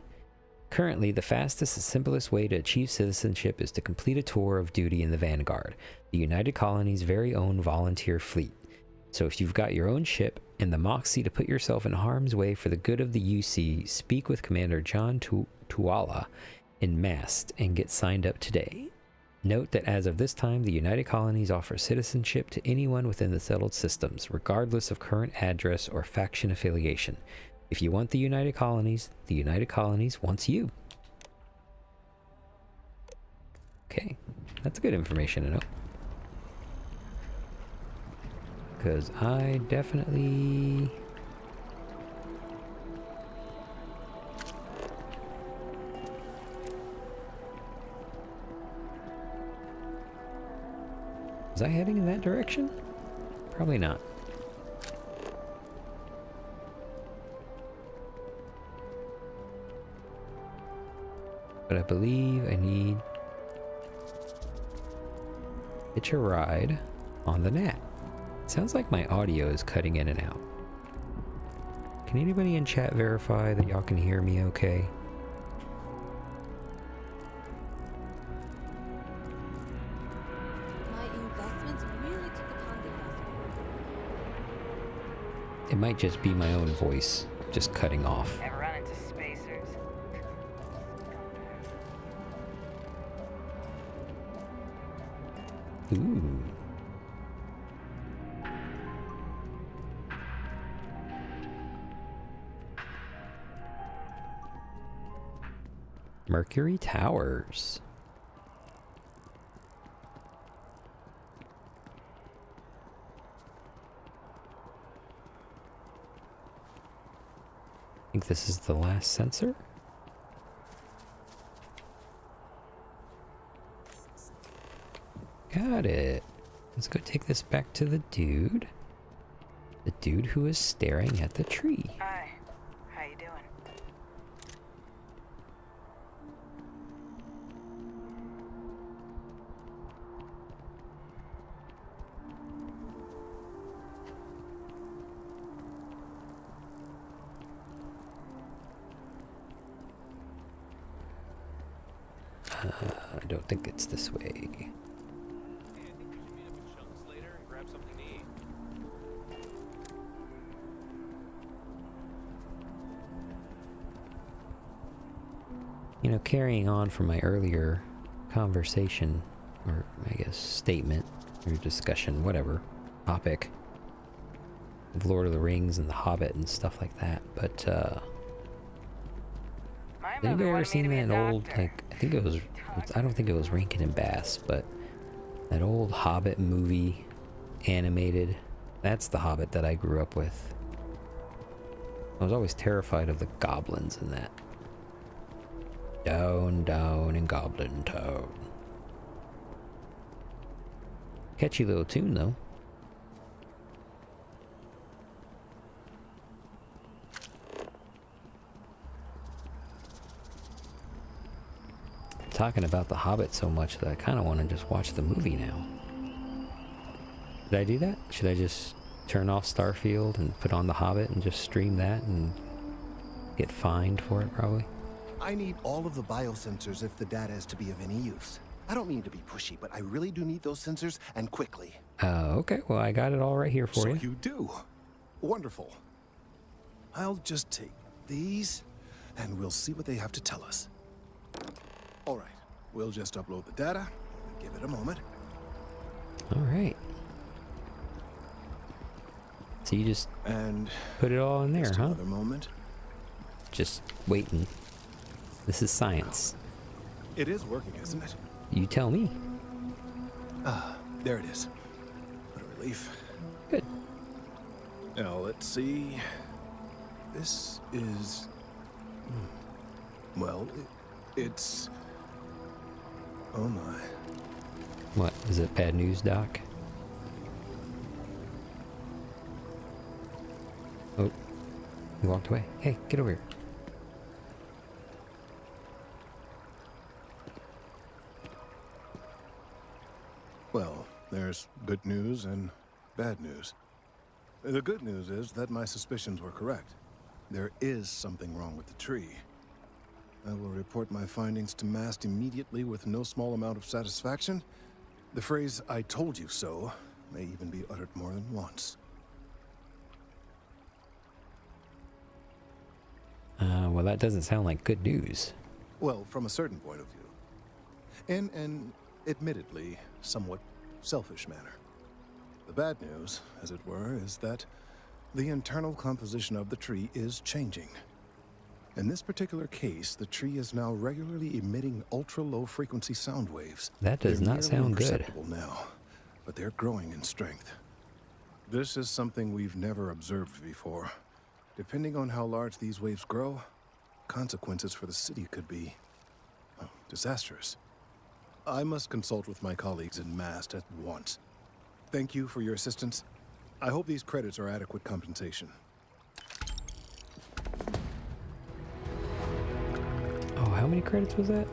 Currently, the fastest and simplest way to achieve citizenship is to complete a tour of duty in the Vanguard, the United Colonies' very own volunteer fleet. So if you've got your own ship and the moxie to put yourself in harm's way for the good of the UC, speak with Commander John Tuala in Mast and get signed up today. Note that as of this time, the United Colonies offer citizenship to anyone within the settled systems, regardless of current address or faction affiliation. If you want the United Colonies wants you. Okay, that's good information to know. Because I definitely... Was I heading in that direction? Probably not. But I believe I need hitch a ride on the Gnat. Sounds like my audio is cutting in and out. Can anybody in chat verify that y'all can hear me okay? My investments really took upon the It might just be my own voice just cutting off. Ever run into spacers? Ooh. Mercury Towers. I think this is the last sensor. Got it. Let's go take this back to the dude. The dude who is staring at the tree. Hi. How you doing? I don't think it's this way. You know, carrying on from my earlier conversation, or I guess statement, or discussion, whatever, topic, of Lord of the Rings and The Hobbit and stuff like that, but, have anybody ever seen that old, like, I don't think it was Rankin and Bass, but that old Hobbit movie, animated, that's the Hobbit that I grew up with. I was always terrified of the goblins in that. Down, down in Goblin Town. Catchy little tune, though. Talking about The Hobbit so much that I kind of want to just watch the movie now. Should I do that? Should I just turn off Starfield and put on The Hobbit and just stream that and get fined for it, probably? I need all of the biosensors if the data is to be of any use. I don't mean to be pushy, but I really do need those sensors, and quickly. Okay. Well, I got it all right here for you. So you do. Wonderful. I'll just take these, and we'll see what they have to tell us. All right. We'll just upload the data. Give it a moment. All right. So you just put it all in there, huh? Another moment. Just waiting. This is science. It is working, isn't it? You tell me. Ah, there it is. What a relief. Good. Now, let's see. This is... Well, it's... Oh my. What? Is it bad news, Doc? Oh. He walked away. Hey, get over here. Well, there's good news and bad news. The good news is that my suspicions were correct. There is something wrong with the tree. I will report my findings to MAST immediately with no small amount of satisfaction. The phrase, "I told you so," may even be uttered more than once. Well, that doesn't sound like good news. Well, from a certain point of view. In an admittedly somewhat selfish manner. The bad news, as it were, is that the internal composition of the tree is changing. In this particular case, the tree is now regularly emitting ultra-low frequency sound waves. That does They're not sound good. imperceptible now, but they're growing in strength. This is something we've never observed before. Depending on how large these waves grow, consequences for the city could be disastrous. I must consult with my colleagues in MAST at once. Thank you for your assistance. I hope these credits are adequate compensation. Oh, how many credits was that?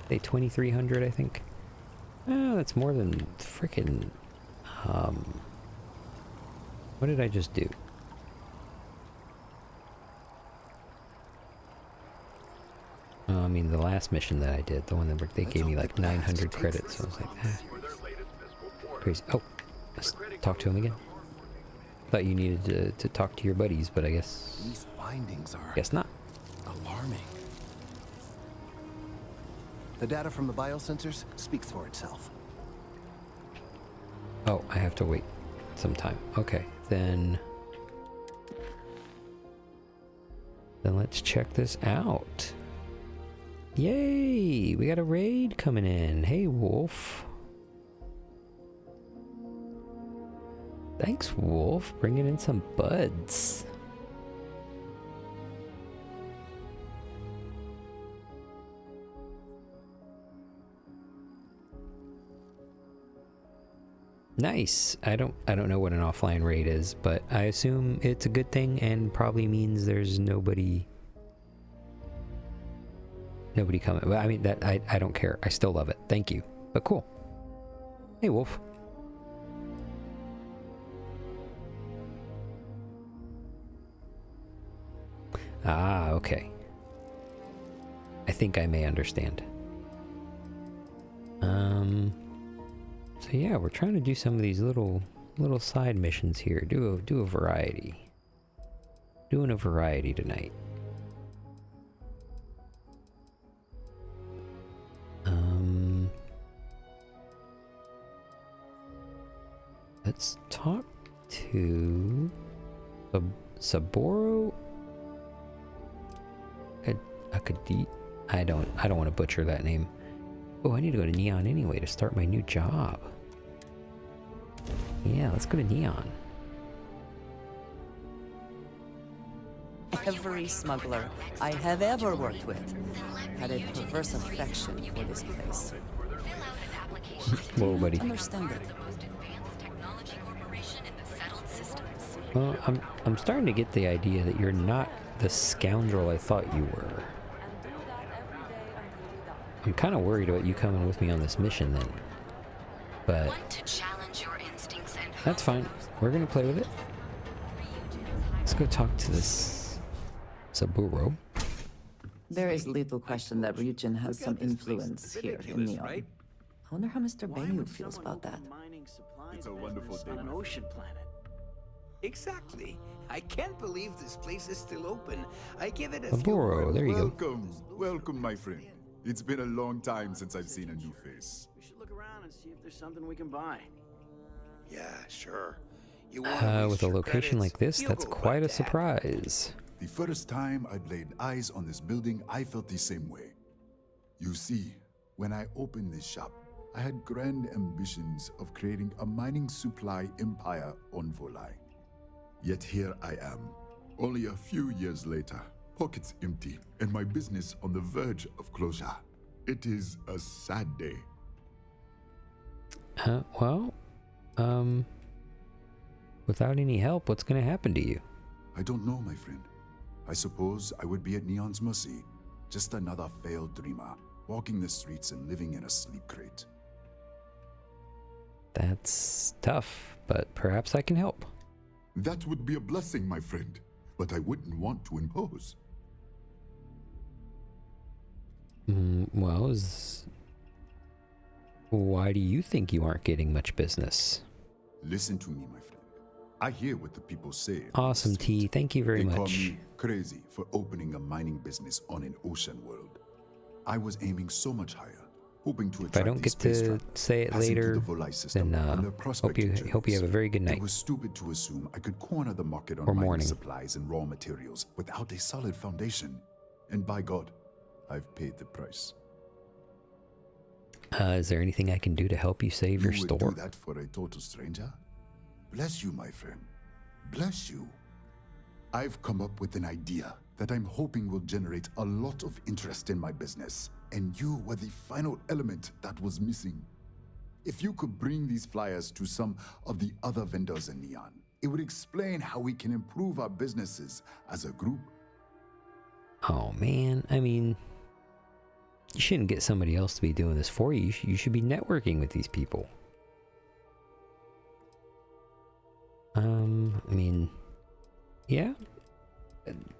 Say 2,300, I think. Oh, that's more than frickin'. What did I just do? I mean, the last mission that I did, the one that they gave me like 900 credits, so I was like, crazy. Oh, let's talk to him again. Thought you needed to talk to your buddies, but I guess... These findings are... Guess not. alarming. The data from the biosensors speaks for itself. Oh, I have to wait some time. Okay, then let's check this out. Yay! We got a raid coming in. Hey, Wolf. Thanks, Wolf. Bringing in some buds. Nice. I don't know what an offline raid is, but I assume it's a good thing and probably means there's nobody coming. Well, I mean, that I don't care. I still love it. Thank you. But cool. Hey, Wolf. Ah, okay. I think I may understand. So yeah, we're trying to do some of these little side missions here. Do a variety. Doing a variety tonight. Let's talk to Saburo Akadi. I don't want to butcher that name. Oh, I need to go to Neon anyway to start my new job. Yeah, let's go to Neon. Every smuggler I have ever worked with had a perverse affection for this place. Whoa, buddy. Understand it. Well, I'm starting to get the idea that you're not the scoundrel I thought you were. I'm kind of worried about you coming with me on this mission then. But that's fine. We're gonna play with it. Let's go talk to this Saburo. There is little question that Ryujin has some influence here in Neon. I wonder how Mr. Bayu feels about that. It's a wonderful day. On an ocean planet. Exactly. I can't believe this place is still open. I give it a Saburo, there you go. Welcome, my friend. It's been a long time since I've seen a new face. We should look around and see if there's something we can buy. Yeah, sure. With a location like this, that's quite a surprise. The first time I'd laid eyes on this building, I felt the same way. You see, when I opened this shop, I had grand ambitions of creating a mining supply empire on Volai. Yet here I am, only a few years later, pockets empty, and my business on the verge of closure. It is a sad day. Without any help, what's gonna happen to you? I don't know, my friend. I suppose I would be at Neon's mercy. Just another failed dreamer, walking the streets and living in a sleep crate. That's tough, but perhaps I can help. That would be a blessing, my friend, but I wouldn't want to impose. Why do you think you aren't getting much business? Listen to me, my friend. I hear what the people say. Awesome, T. Thank you very They call much. me crazy for opening a mining business on an ocean world. I was aiming so much higher, hoping to attract If I don't get to say it later, then hope you have a very good night. It was stupid to assume I could corner the market on Or mining morning. supplies and raw materials without a solid foundation. And by God, I've paid the price. Is there anything I can do to help you save your You would store? do that for a total stranger? Bless you, my friend. Bless you. I've come up with an idea that I'm hoping will generate a lot of interest in my business. And you were the final element that was missing. If you could bring these flyers to some of the other vendors in Neon, it would explain how we can improve our businesses as a group. Oh man, I mean, you shouldn't get somebody else to be doing this for you. You should be networking with these people. I mean, yeah,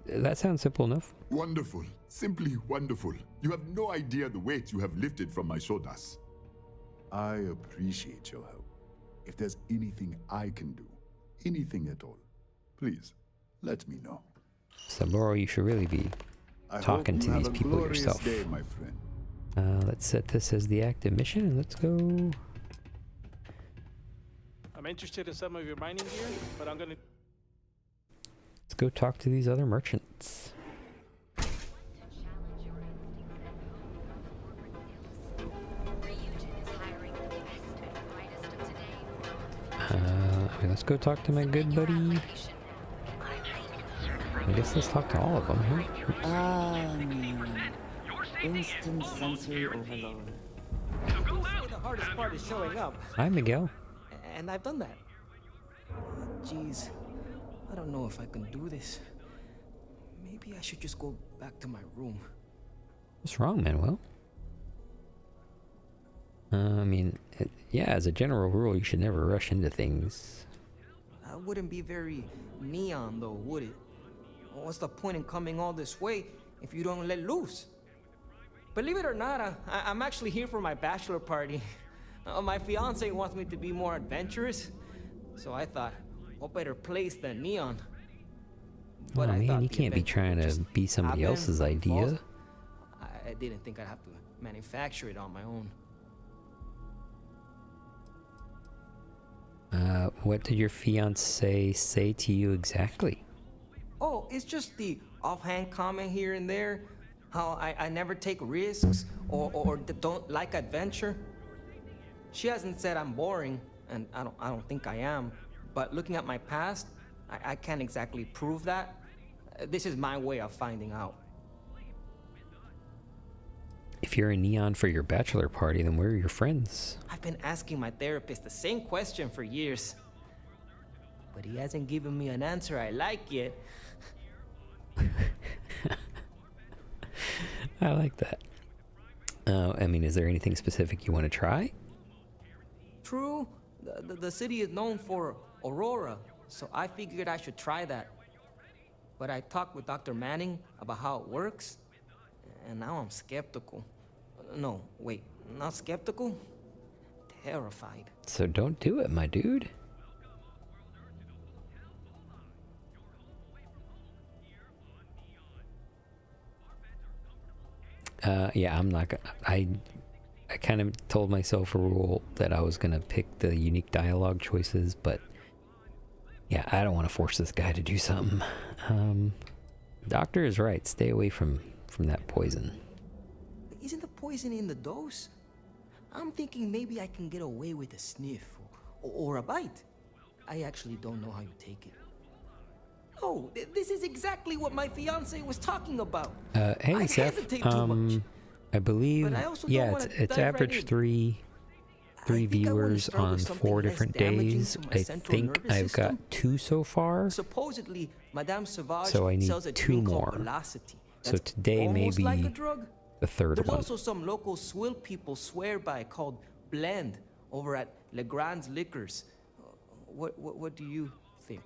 that sounds simple enough. Wonderful. Simply wonderful. You have no idea the weight you have lifted from my shoulders. I appreciate your help. If there's anything I can do, anything at all, please let me know. Saburo, you should really be talking to these people yourself. Day, my friend. Let's set this as the active mission and let's go. I'm interested in some of your mining gear, but I'm gonna... Let's go talk to these other merchants. Let's go talk to my good buddy. I guess let's talk to all of them here. Instant sensory overload. The hardest part is showing up. Hi, Miguel. And I've done that. Jeez, I don't know if I can do this. Maybe I should just go back to my room. What's wrong, Manuel? I mean, yeah, as a general rule, you should never rush into things. That wouldn't be very Neon, though, would it? What's the point in coming all this way if you don't let loose? Believe it or not, I'm actually here for my bachelor party. My fiance wants me to be more adventurous, so I thought, what better place than Neon? But oh man, you can't be trying to be somebody else's idea. I didn't think I'd have to manufacture it on my own. What did your fiance say to you exactly? Oh, it's just the offhand comment here and there. How I never take risks or don't like adventure. She hasn't said I'm boring, and I don't think I am. But looking at my past, I can't exactly prove that. This is my way of finding out. If you're in Neon for your bachelor party, then where are your friends? I've been asking my therapist the same question for years. But he hasn't given me an answer I like yet. I like that. I mean, is there anything specific you want to try? True. The city is known for Aurora, so I figured I should try that. But I talked with Dr. Manning about how it works, and now I'm skeptical. No, wait, not skeptical? Terrified. So don't do it, my dude. Yeah, I'm not gonna... I kind of told myself a rule that I was gonna pick the unique dialogue choices, but yeah, I don't want to force this guy to do something. Doctor is right. Stay away from that poison. Isn't the poison in the dose? I'm thinking maybe I can get away with a sniff or a bite. I actually don't know how you take it. No, this is exactly what my fiance was talking about. Hey, Seth. I believe, yeah, it's average three viewers on 4 different days. I think I've got 2 so far. Supposedly, Madame Sauvage so I need sells a 2 more. Velocity. So today may be like a drug. The 3rd There's one. also some local swill people swear by called Blend over at Legrand's Liquors. What do you think?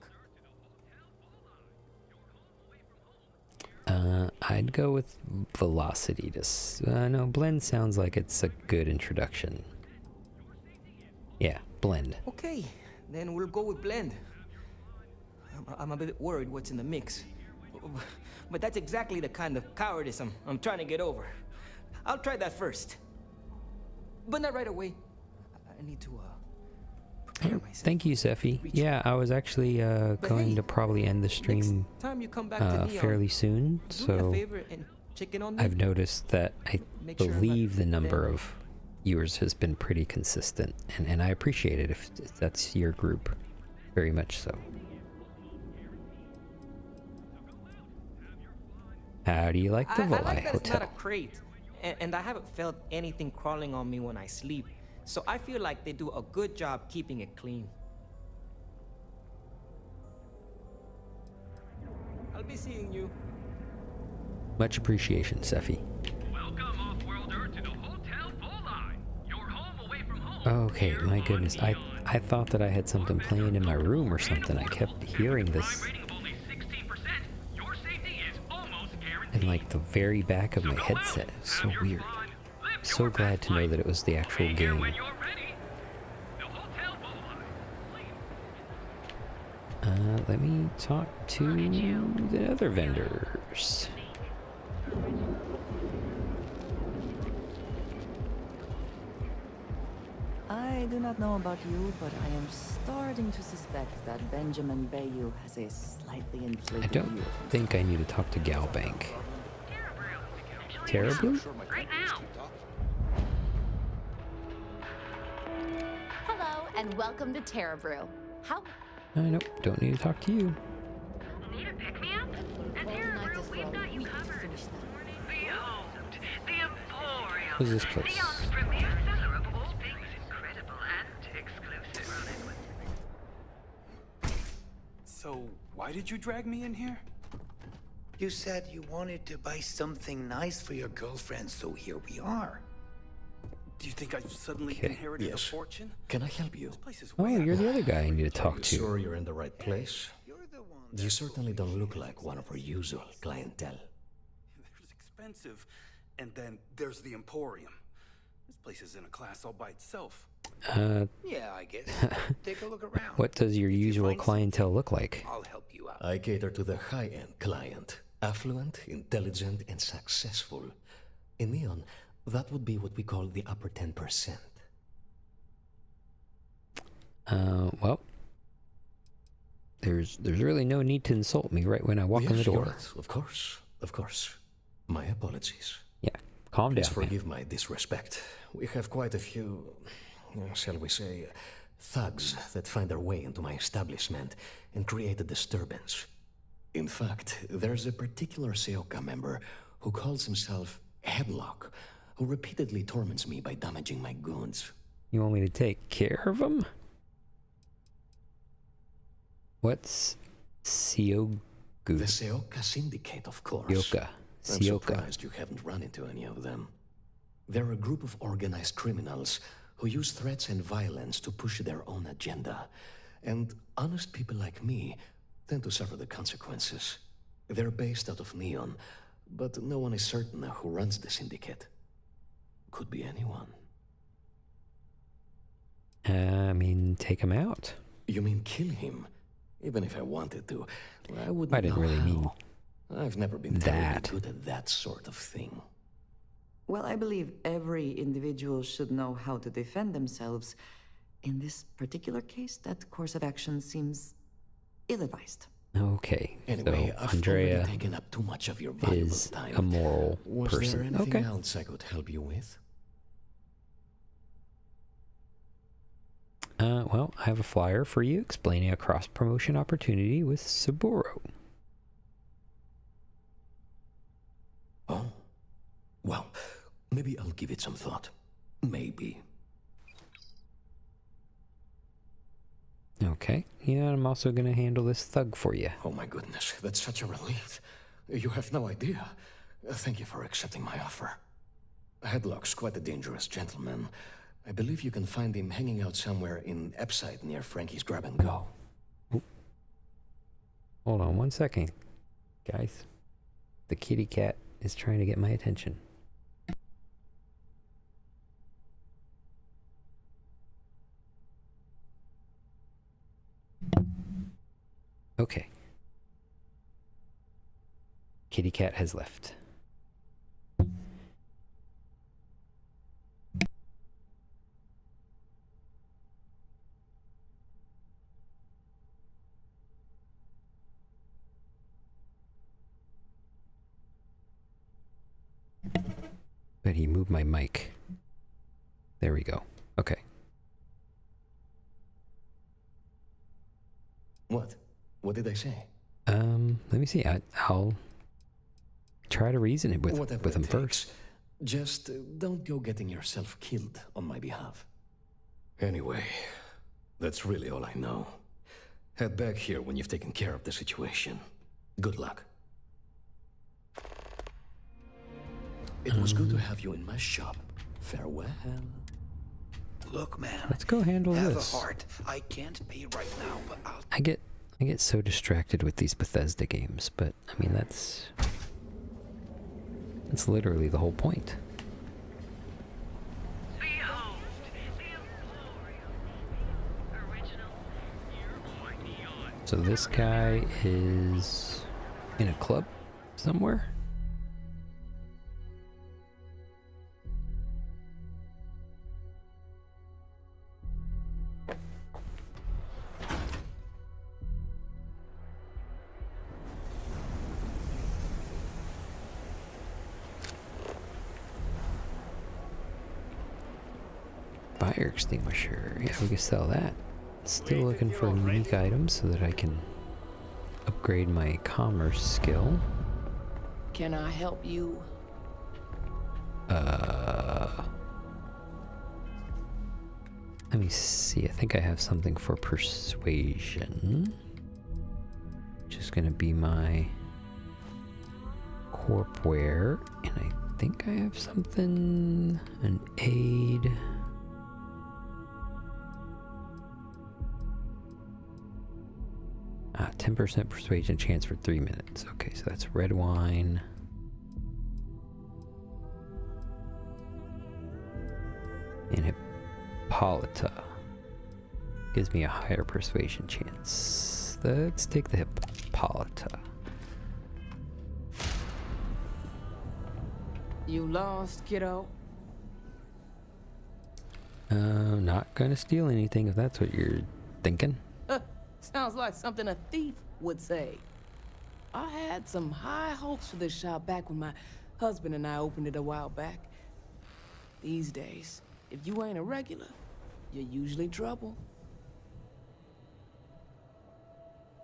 I'd go with Velocity. No, Blend sounds like it's a good introduction. Yeah, Blend. Okay, then we'll go with Blend. I'm a bit worried what's in the mix. But that's exactly the kind of cowardice I'm trying to get over. I'll try that first. But not right away. I need to prepare myself. Thank you, Sephi. Yeah, I was actually going to probably end the stream time you come back to Neon, fairly soon, so I've noticed that I believe the number of viewers has been pretty consistent, and I appreciate it if that's your group, very much so. How do you like the Volai I like that Hotel? It's not a crate, and I haven't felt anything crawling on me when I sleep. so I feel like they do a good job keeping it clean. I'll be seeing you. Much appreciation, Sephi. Welcome, off-worlder, to the Hotel Volai. Your home away from home. Okay, my goodness, I thought that I had something playing in my room or something. I kept hearing this in like the very back of my headset. It's so weird. So glad to know that it was the actual game. Let me talk to the other vendors. I do not know about you, but I am starting to suspect that Benjamin Bayou has a slightly inflated I don't view. think I need to talk to Galbank. Terribly? Right now. Hello, and welcome to Terra Brew. How? Nope, don't need to talk to you. Need a pick-me-up? At Terra Brew, we've got you covered. Behold, the Emporium. What's this place? The premier seller of all things incredible and exclusive. So, why did you drag me in here? You said you wanted to buy something nice for your girlfriend, so here we are. Do you think I've suddenly inherited a fortune? Can I help you? Oh, you're the other guy I need to talk to. Sure you're in the right place? You certainly don't look like one of our usual clientele. There's expensive, and then there's the Emporium. This place is in a class all by itself. Yeah, I guess. Take a look around. What does your usual clientele look like? I'll help you out. I cater to the high-end client. Affluent, intelligent, and successful. In Neon, that would be what we call the upper 10%. Well, there's really no need to insult me right when I walk in the door. Of course. My apologies. Yeah, calm down. Please forgive my disrespect. We have quite a few, shall we say, thugs that find their way into my establishment and create a disturbance. In fact, there's a particular Seoka member who calls himself Headlock, who repeatedly torments me by damaging my goods. You want me to take care of him? What's Seogu? The Seoka Syndicate, of course. Seoka. I'm surprised you haven't run into any of them. They're a group of organized criminals who use threats and violence to push their own agenda. And honest people like me tend to suffer the consequences. They're based out of Neon, but no one is certain who runs the syndicate. Could be anyone. I mean, take him out. You mean kill him? Even if I wanted to, I wouldn't I didn't know really how. mean I've never been that. terribly good at that sort of thing. Well, I believe every individual should know how to defend themselves. In this particular case, that course of action seems ill-advised. Okay, Anyway, so I've Andrea already taken up too much of your valuable is time. a moral Was person. there anything Okay. else I could help you with? Well, I have a flyer for you explaining a cross-promotion opportunity with Saburo. Oh, well, maybe I'll give it some thought. Maybe. Okay, yeah, I'm also gonna handle this thug for you. Oh my goodness, that's such a relief. You have no idea. Thank you for accepting my offer. Headlock's quite a dangerous gentleman. I believe you can find him hanging out somewhere in Epside near Frankie's Grab and Go. Hold on 1 second, guys. The kitty cat is trying to get my attention. Okay. Kitty cat has left. But he moved my mic. There we go. Okay. What? What did I say? Let me see. I'll try to reason it with Whatever him it first. takes. Just don't go getting yourself killed on my behalf. Anyway, that's really all I know. Head back here when you've taken care of the situation. Good luck. It was good to have you in my shop. Farewell. Look, man. Let's go handle have this. a heart. I can't pay right now, but I'll... I get so distracted with these Bethesda games, but I mean that's literally the whole point. So this guy is in a club somewhere? Fire extinguisher. Yeah, we can sell that. Still looking for unique items so that I can upgrade my commerce skill. Can I help you? Let me see. I think I have something for persuasion, which is going to be my corpware, and I think I have something, an aid. 10% persuasion chance for 3 minutes. Okay, so that's red wine. And Hippolyta gives me a higher persuasion chance. Let's take the Hippolyta. You lost, kiddo? Not gonna steal anything if that's what you're thinking. Sounds like something a thief would say. I had some high hopes for this shop back when my husband and I opened it a while back. These days, if you ain't a regular, you're usually trouble.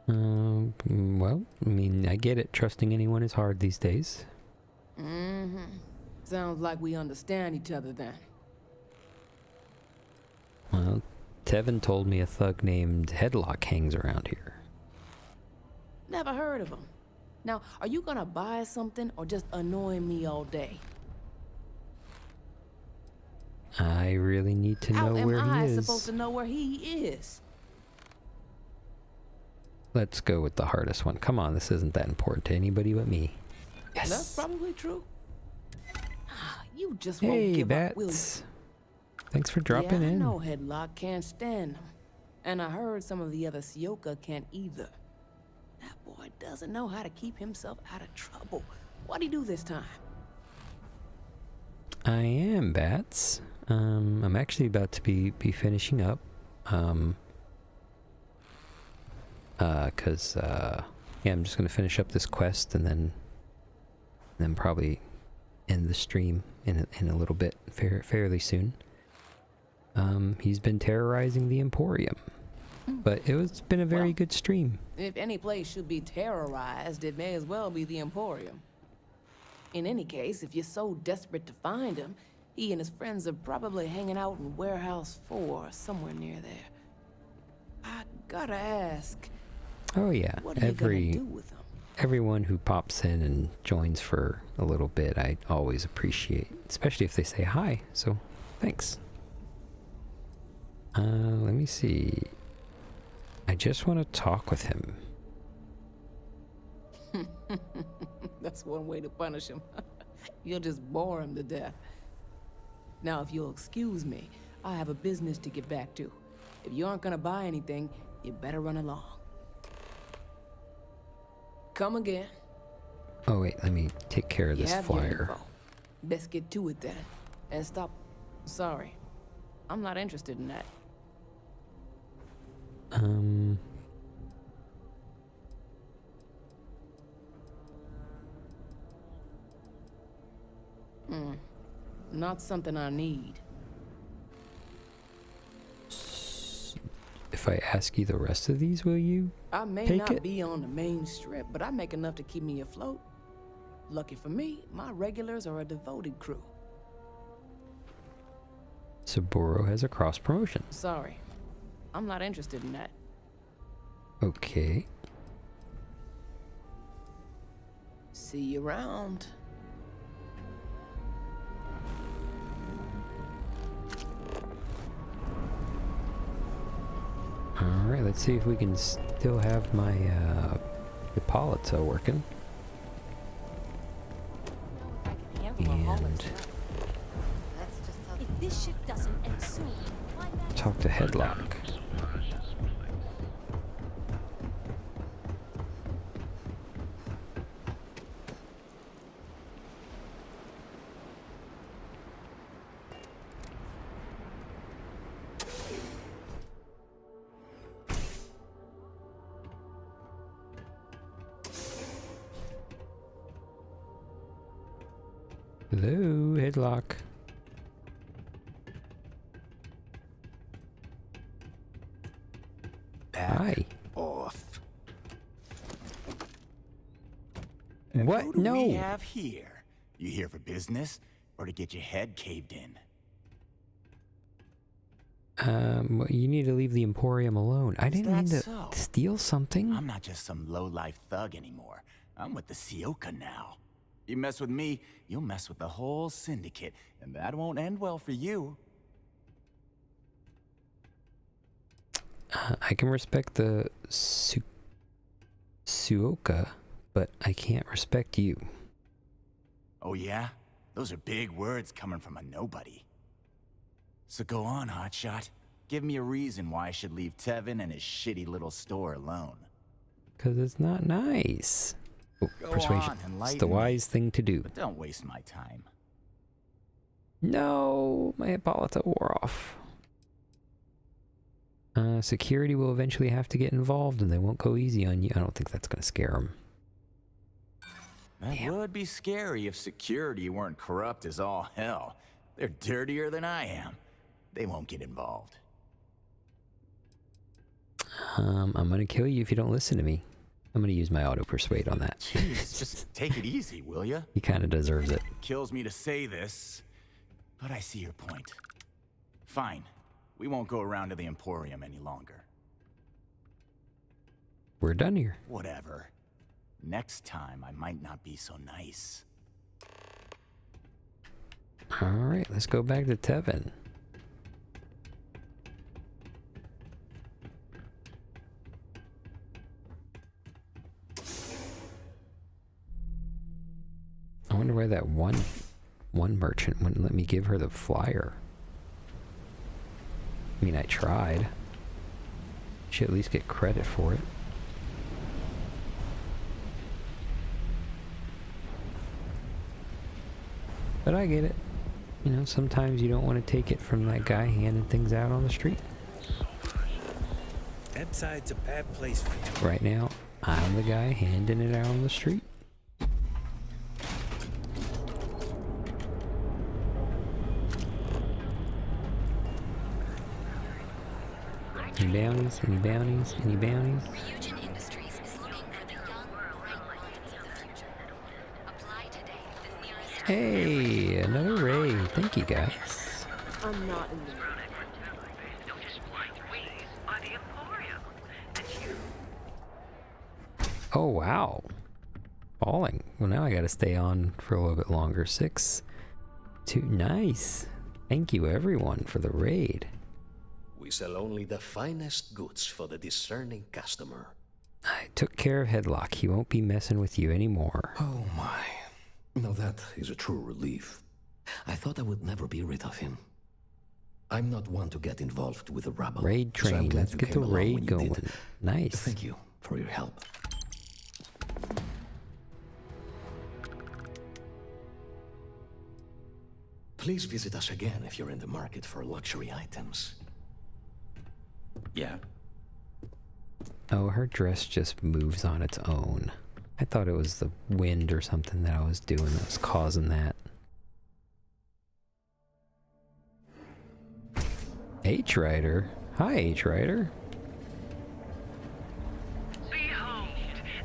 Well, I mean, I get it. Trusting anyone is hard these days. Mm-hmm. Sounds like we understand each other then. Well, Tevin told me a thug named Headlock hangs around here. Never heard of him. Now, are you gonna buy something or just annoy me all day? I really need to know where he is. How am I supposed to know where he is? Let's go with the hardest one. Come on, this isn't that important to anybody but me. Yes. That's probably true. You just won't give up, will you? Thanks for dropping in. I know Headlock can't stand them. And I heard some of the other Sioka can't either. That boy doesn't know how to keep himself out of trouble. What'd he do this time? I am, Bats. I'm actually about to be finishing up. Yeah, I'm just gonna finish up this quest and then probably end the stream in a little bit, fairly soon. He's been terrorizing the Emporium, but it's been a very good stream. If any place should be terrorized, it may as well be the Emporium. In any case, if you're so desperate to find him, he and his friends are probably hanging out in Warehouse 4, somewhere near there. I gotta ask. Oh yeah, what are you gonna do with him? Everyone who pops in and joins for a little bit, I always appreciate, especially if they say hi. So, thanks. Let me see. I just want to talk with him. That's one way to punish him. You'll just bore him to death. Now, if you'll excuse me, I have a business to get back to. If you aren't gonna buy anything, you better run along. Come again. Oh wait, let me take care of this flyer. Info. Best get to it then. And stop. Sorry. I'm not interested in that. Not something I need. If I ask you the rest of these, will you I may take not it? be on the main strip, but I make enough to keep me afloat. Lucky for me, my regulars are a devoted crew. Saburo has a cross promotion. Sorry. I'm not interested in that. Okay. See you around. Alright, let's see if we can still have my Hippolyta working. And If this ship doesn't end soon, talk to Headlock. Hello, Headlock. Hi. Off. What? Who do No. we have here? You here for business or to get your head caved in? Well, you need to leave the Emporium alone. I didn't mean to so? steal something. I'm not just some low-life thug anymore. I'm with the Sioka now. You mess with me, you'll mess with the whole syndicate, and that won't end well for you. I can respect the Suoka, but I can't respect you. Oh yeah? Those are big words coming from a nobody. So go on, hotshot. Give me a reason why I should leave Tevin and his shitty little store alone. 'Cause it's not nice. Oh, Go persuasion. on, It's enlighten the me. wise thing to do. But don't waste my time. No, my Hippolyta wore off. Security will eventually have to get involved and they won't go easy on you. I don't think that's going to scare them. That would be scary if security weren't corrupt as all hell. They're dirtier than I am. They won't get involved. I'm going to kill you if you don't listen to me. I'm going to use my auto persuade on that. Jeez, just take it easy, will ya? He kind of deserves it. Kills me to say this, but I see your point. Fine. We won't go around to the Emporium any longer. We're done here. Whatever. Next time, I might not be so nice. Alright, let's go back to Tevin. I wonder why that one merchant wouldn't let me give her the flyer. I mean, I tried. Should at least get credit for it. But I get it. You know, sometimes you don't want to take it from that guy handing things out on the street. That side's a bad place for you. Right now, I'm the guy handing it out on the street. Any bounties? Any bounties? Any bounties? Ryujin Industries is looking for the young, bright minds of the future. Apply today at the nearest... Hey, another raid. Thank you, guys. I'm not in the Oh, wow. Falling. Well, now I gotta stay on for a little bit longer. 6, 2, nice. Thank you, everyone, for the raid. We sell only the finest goods for the discerning customer. I took care of Headlock. He won't be messing with you anymore. Oh my. Now that is a true relief. I thought I would never be rid of him. I'm not one to get involved with the rabble. Raid so I'm train. glad Let's you get the came along when raid you going. did. Nice. Thank you for your help. Please visit us again if you're in the market for luxury items. Yeah. Oh, her dress just moves on its own. I thought it was the wind or something that I was doing that was causing that. H-Rider? Hi, H-Rider. Behold,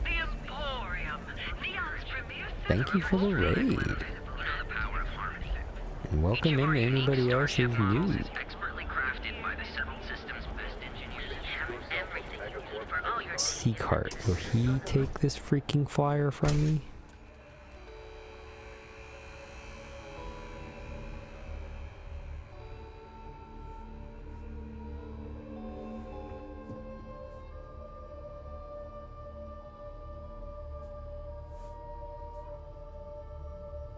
the Emporium, Neon's premier Thank you for the raid. And welcome in anybody else who's new. Seacart, will he take this freaking flyer from me?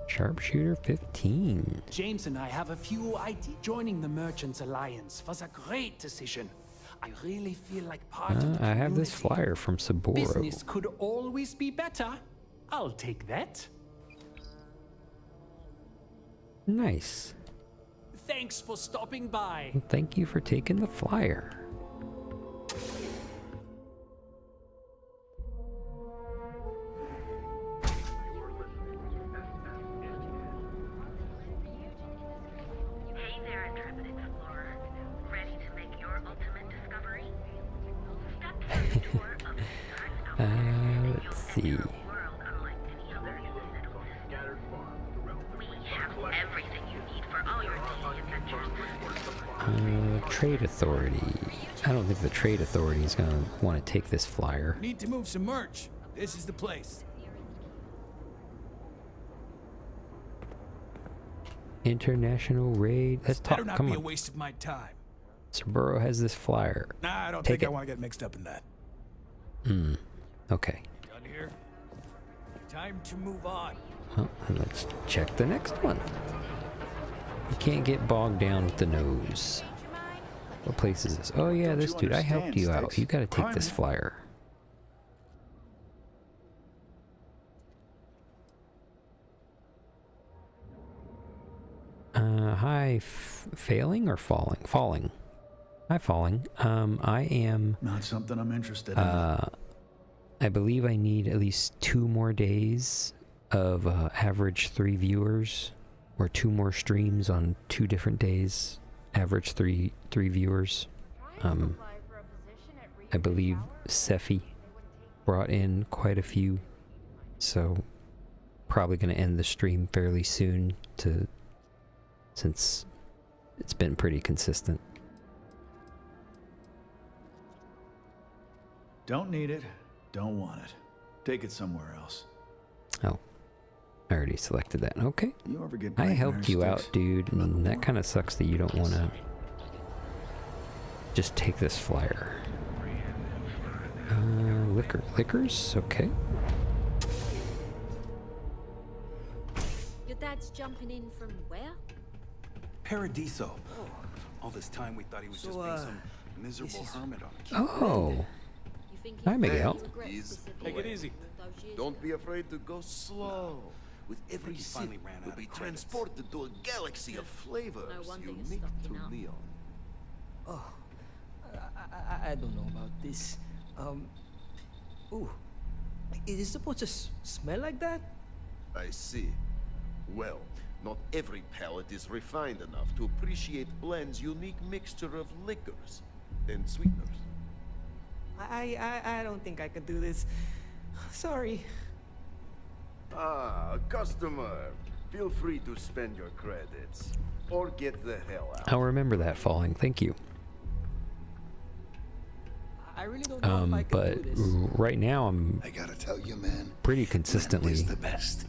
Sharpshooter 15. James and I have a few ideas. Joining the Merchants Alliance was a great decision. I really feel like part of the I have this community. flyer from Saburo. Business could always be better. I'll take that. Nice. Thanks for stopping by. Well, thank you for taking the flyer. Hey there, intrepid explorer. Ready to make your ultimate discovery? Step through the tour of the dark Let's see. world unlike any other in the settled system. We have everything you need for all your daily adventures. Trade Authority. I don't think the Trade Authority is going to want to take this flyer. Need to move some merch. This is the place. International raid. Let's talk. Better not Come be a on. waste of my time. Saburo has this flyer. Nah, I don't Take think I it. want to get mixed up in that. Okay. Done here. Time to move on. Well, then let's check the next one. You can't get bogged down with the nose. What place is this? Oh yeah, this dude. I helped you out. You gotta take this flyer. Hi, failing or falling? Falling. Hi, falling. I am. Not something I'm interested in. I believe I need at least 2 more days of average 3 viewers, or 2 more streams on 2 different days, average 3 viewers. I believe Sephi brought in quite a few, so probably going to end the stream fairly soon since it's been pretty consistent. Don't need it. Don't want it. Take it somewhere else. Oh, I already selected that. Okay. You ever get I nightmare helped you out, sticks? dude, and that kind of sucks that you don't want to just take this flyer. Liquors? Okay. Your dad's jumping in from where? Paradiso. All this time we thought he was just being some miserable hermit on a cute Oh. Hi, Miguel. Take it easy. Don't be afraid to go slow. With every he sip, finally ran you'll out be of credits. transported to a galaxy of flavors unique to Neon. Oh, I don't know about this. Ooh, is it supposed to smell like that? I see. Well, not every palate is refined enough to appreciate blend's unique mixture of liquors and sweeteners. I don't think I could do this. Sorry. Ah, customer. Feel free to spend your credits. Or get the hell out. I'll remember that, falling. Thank you. I really don't know if I can But do this. right now I'm I gotta tell you, man, pretty consistently is the best.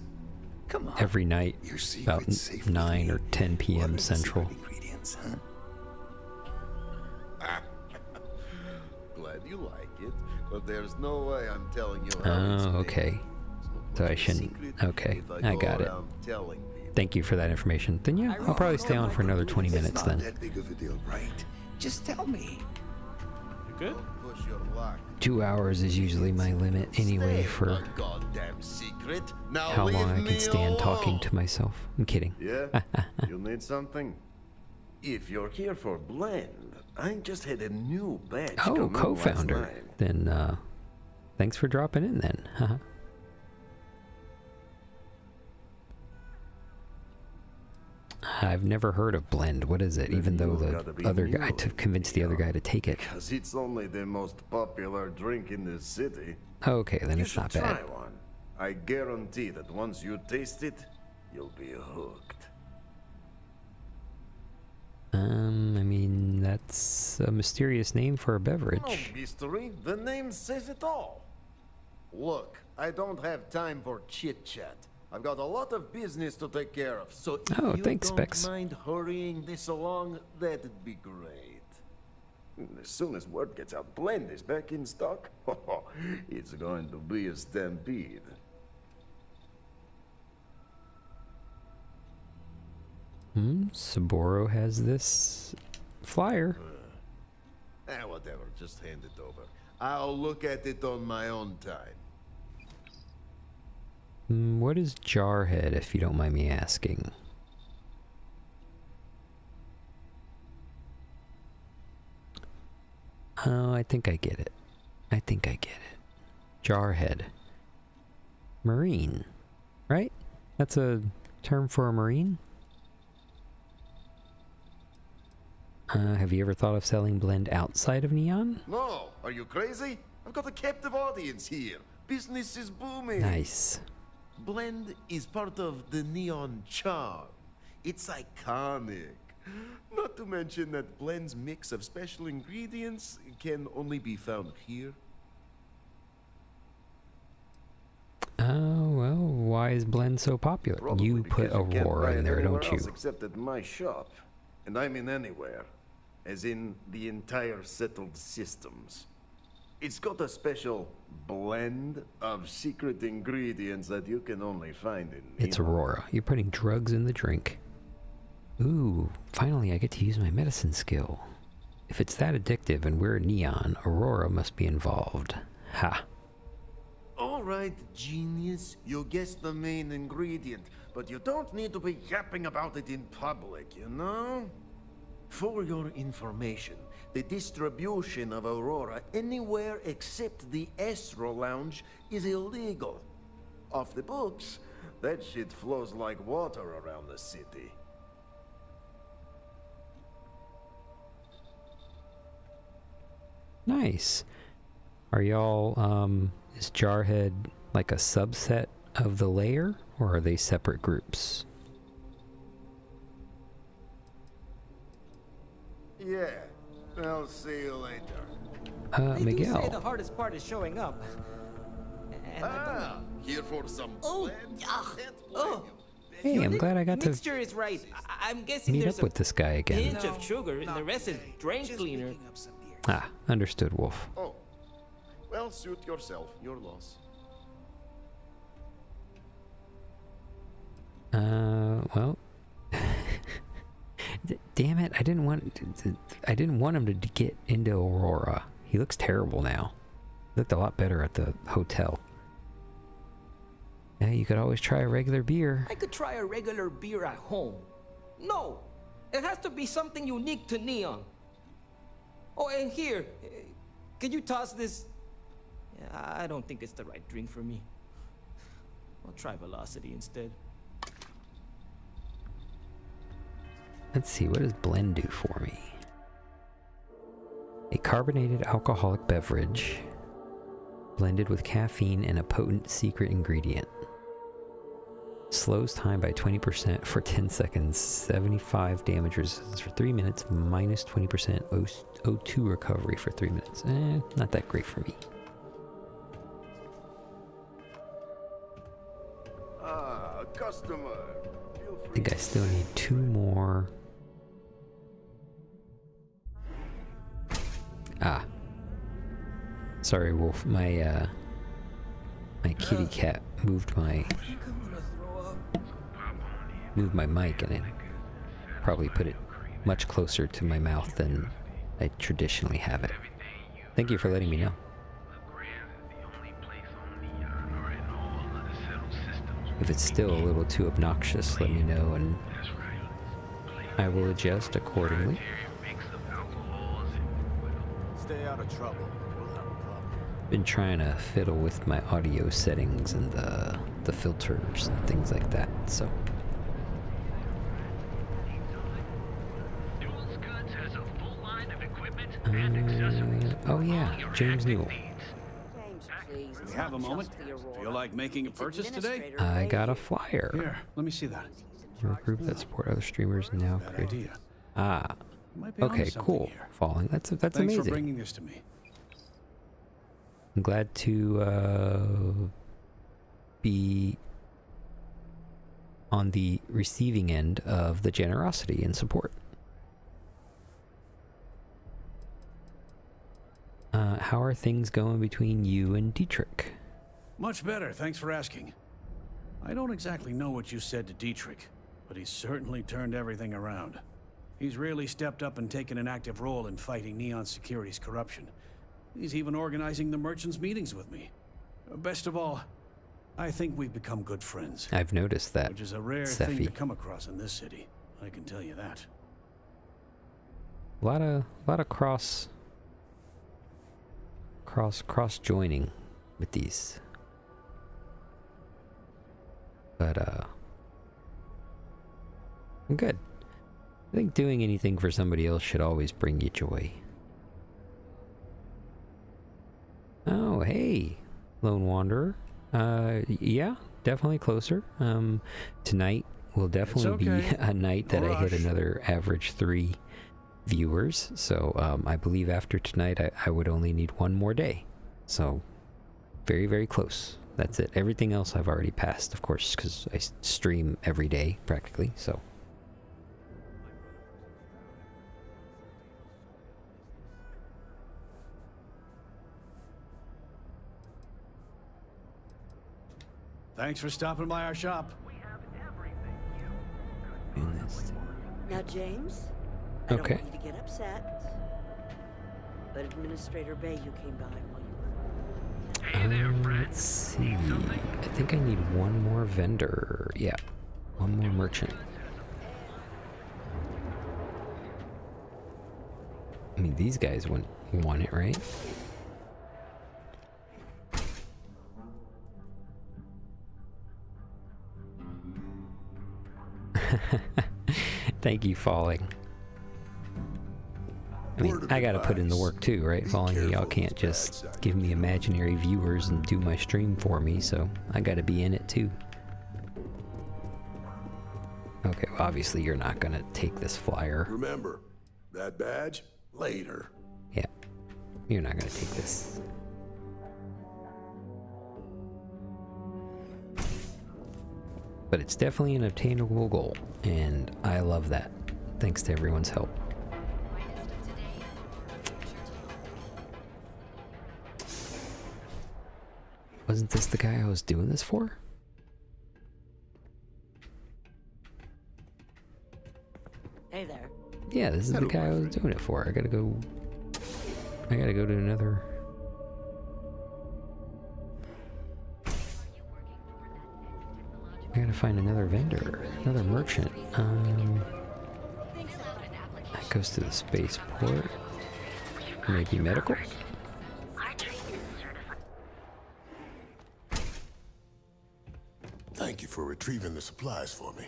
Come on. every night Your about secret's safe with 9 me. or 10 p.m. What are the Central. secret ingredients, huh? Glad you like it, but there's no way I'm telling you how it's Oh, made. okay. So I shouldn't. Okay, I got it. Thank you for that information. Then yeah, I'll probably stay on for another 20 minutes It's not then. that big of a deal, right? Just tell me. You good? Push your luck. 2 hours is usually my limit anyway for A goddamn secret. Now how long I leave can me stand talking alone. to myself. I'm kidding. Yeah? You need something? If you're here for blend, I just had a new batch Oh, come in last co-founder. night. Then thanks for dropping in then. Haha. I've never heard of blend. What is it? Even though you've gotta be the other new, guy convinced the other guy to take it. Because it's only the most popular drink in the city. Okay, then You it's not should bad. try one. I guarantee that once you taste it, you'll be hooked. I mean, that's a mysterious name for a beverage. No mystery. The name says it all. Look, I don't have time for chit-chat. I've got a lot of business to take care of, so if you thanks, don't Specs. mind hurrying this along, that'd be great. As soon as word gets out, Blend is back in stock. It's going to be a stampede. Saburo has this flyer. Whatever, just hand it over. I'll look at it on my own time. What is Jarhead, if you don't mind me asking? Oh, I think I get it. Jarhead. Marine, right? That's a term for a Marine? Have you ever thought of selling Blend outside of Neon? No, are you crazy? I've got a captive audience here. Business is booming. Nice. Blend is part of the Neon charm. It's iconic. Not to mention that Blend's mix of special ingredients can only be found here. Oh, well, why is Blend so popular? Probably You put because you can't buy Aurora it in there, anywhere don't you? else except at my shop. And I mean anywhere. As in the entire settled systems. It's got a special blend of secret ingredients that you can only find in It's Neon. Aurora. You're putting drugs in the drink. Ooh, finally I get to use my medicine skill. If it's that addictive and we're Neon, Aurora must be involved. Ha. All right, genius. You guessed the main ingredient, but you don't need to be yapping about it in public, you know? For your information, the distribution of Aurora anywhere except the Astro Lounge is illegal. Off the books, that shit flows like water around the city. Nice. Are y'all, is Jarhead like a subset of the layer, or are they separate groups? Yeah, I'll see you later. They do say Miguel. the hardest part is showing up. And Here for some blend? Hey, I'm glad I got to mixture is right. I'm guessing meet there's up with this guy a again. pinch of sugar, and the rest is drain cleaner. Ah, understood, Wolf. Oh, well, suit yourself. Your loss. Well, damn it! I didn't want him to get into Aurora. He looks terrible now. He looked a lot better at the hotel. Yeah, you could always try a regular beer. I could try a regular beer at home. No, it has to be something unique to Neon. Oh, and here, can you toss this? I don't think it's the right drink for me. I'll try Velocity instead. Let's see, what does Blend do for me? A carbonated alcoholic beverage blended with caffeine and a potent secret ingredient. Slows time by 20% for 10 seconds, 75 damage resistance for 3 minutes, minus 20% O2 recovery for 3 minutes. Not that great for me. Customer. I think I still need 2 more. Ah. Sorry, Wolf. My kitty cat moved my mic, and it probably put it much closer to my mouth than I traditionally have it. Thank you for letting me know. If it's still a little too obnoxious, let me know and I will adjust accordingly. Stay out of trouble. We'll have a problem. Been trying to fiddle with my audio settings and the filters and things like that, so. Oh yeah, James Newell. You have a moment? Feel like making a purchase today? I got a flyer. Here, let me see that. We're a group that support other streamers and now create. Ah. You might be onto Okay, something cool. here. Falling. That's Thanks amazing. for bringing this to me. I'm glad to be on the receiving end of the generosity and support. How are things going between you and Dietrich? Much better, thanks for asking. I don't exactly know what you said to Dietrich, but he's certainly turned everything around. He's really stepped up and taken an active role in fighting Neon Security's corruption. He's even organizing the merchants' meetings with me. Best of all, I think we've become good friends. I've noticed that, Which is a rare Sephi. thing to come across in this city. I can tell you that. A lot of cross joining with these. But I'm good. I think doing anything for somebody else should always bring you joy. Oh, hey, Lone Wanderer. Yeah, definitely closer. Tonight will definitely be a night that I hit another average 3 viewers. So I believe after tonight I would only need 1 more day. So very, very close. That's it. Everything else I've already passed, of course, because I stream every day practically. So. Thanks for stopping by our shop. Now, James, I don't want you to get upset, but Administrator Bayou came by while you were... Let's see. I think I need 1 more vendor. Yeah, 1 more merchant. I mean, these guys wouldn't want it, right? Thank you, Falling. I mean, I gotta put in the work too, right? Falling, y'all can't just give me imaginary viewers and do my stream for me, so I gotta be in it too. Okay, well, obviously you're not gonna take this flyer. Remember, that badge? Later. Yeah, you're not gonna take this. But it's definitely an obtainable goal, and I love that. Thanks to everyone's help. Wasn't this the guy I was doing this for? Hey there. Yeah, this is the guy I was doing it for. I gotta go to another... I gotta find another vendor, another merchant. That goes to the spaceport. Maybe medical? Thank you for retrieving the supplies for me.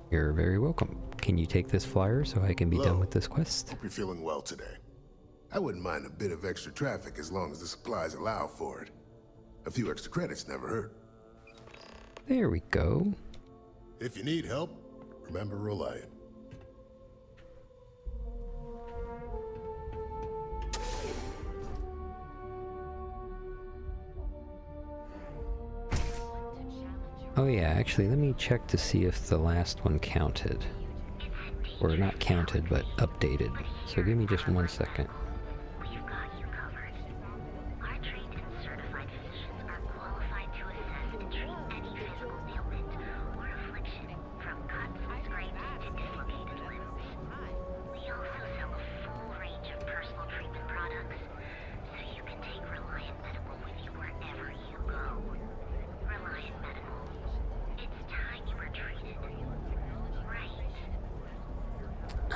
You're very welcome. Can you take this flyer so I can be done with this quest? Hope you're feeling well today. I wouldn't mind a bit of extra traffic as long as the supplies allow for it. A few extra credits never hurt. There we go. If you need help, remember Reliant. Oh yeah, actually, let me check to see if the last one counted. Or not counted, but updated. So give me just 1 second.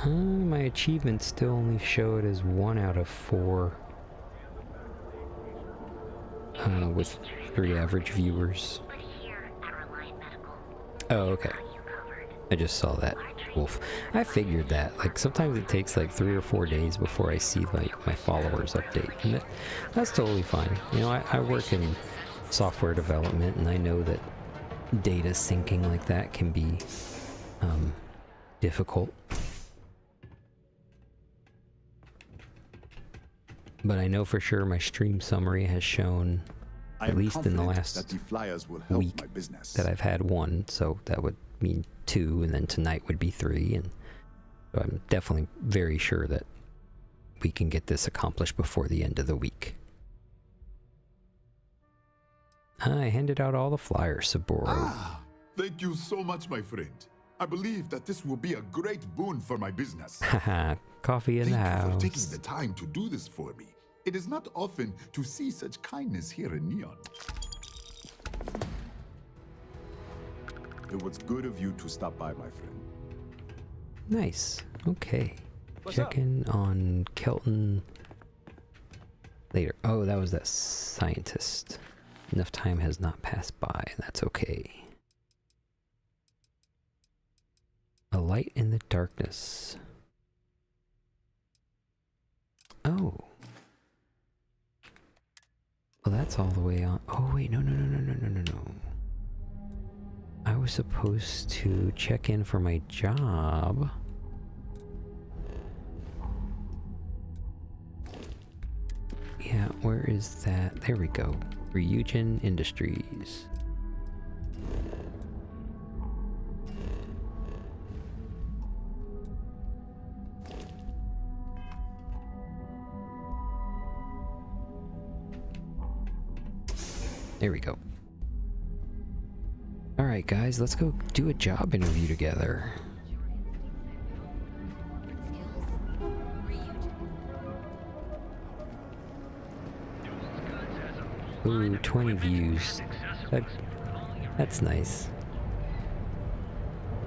My achievements still only show it as 1 out of 4. With 3 average viewers. Oh, okay. I just saw that. Wolf. I figured that. Like, sometimes it takes like 3 or 4 days before I see like my followers update. And that's totally fine. You know, I work in software development, and I know that data syncing like that can be difficult. But I know for sure my stream summary has shown, at least in the last that the flyers will help week, my business. that I've had 1, so that would mean 2, and then tonight would be 3, and so I'm definitely very sure that we can get this accomplished before the end of the week. I handed out all the flyers, Saburo. Ah, thank you so much, my friend. I believe that this will be a great boon for my business. Haha, coffee in the Thank you for house. taking the time to do this for me. It is not often to see such kindness here in Neon. It was good of you to stop by, my friend. Nice. Okay. What's Check in on Kelton later. Oh, that was that scientist. Enough time has not passed by, and that's okay. A light in the darkness. Oh. Well, that's all the way on. Oh, wait, no. I was supposed to check in for my job. Yeah, where is that? There we go. Ryujin Industries. There we go. Alright guys, let's go do a job interview together. Ooh, 20 views. That's nice.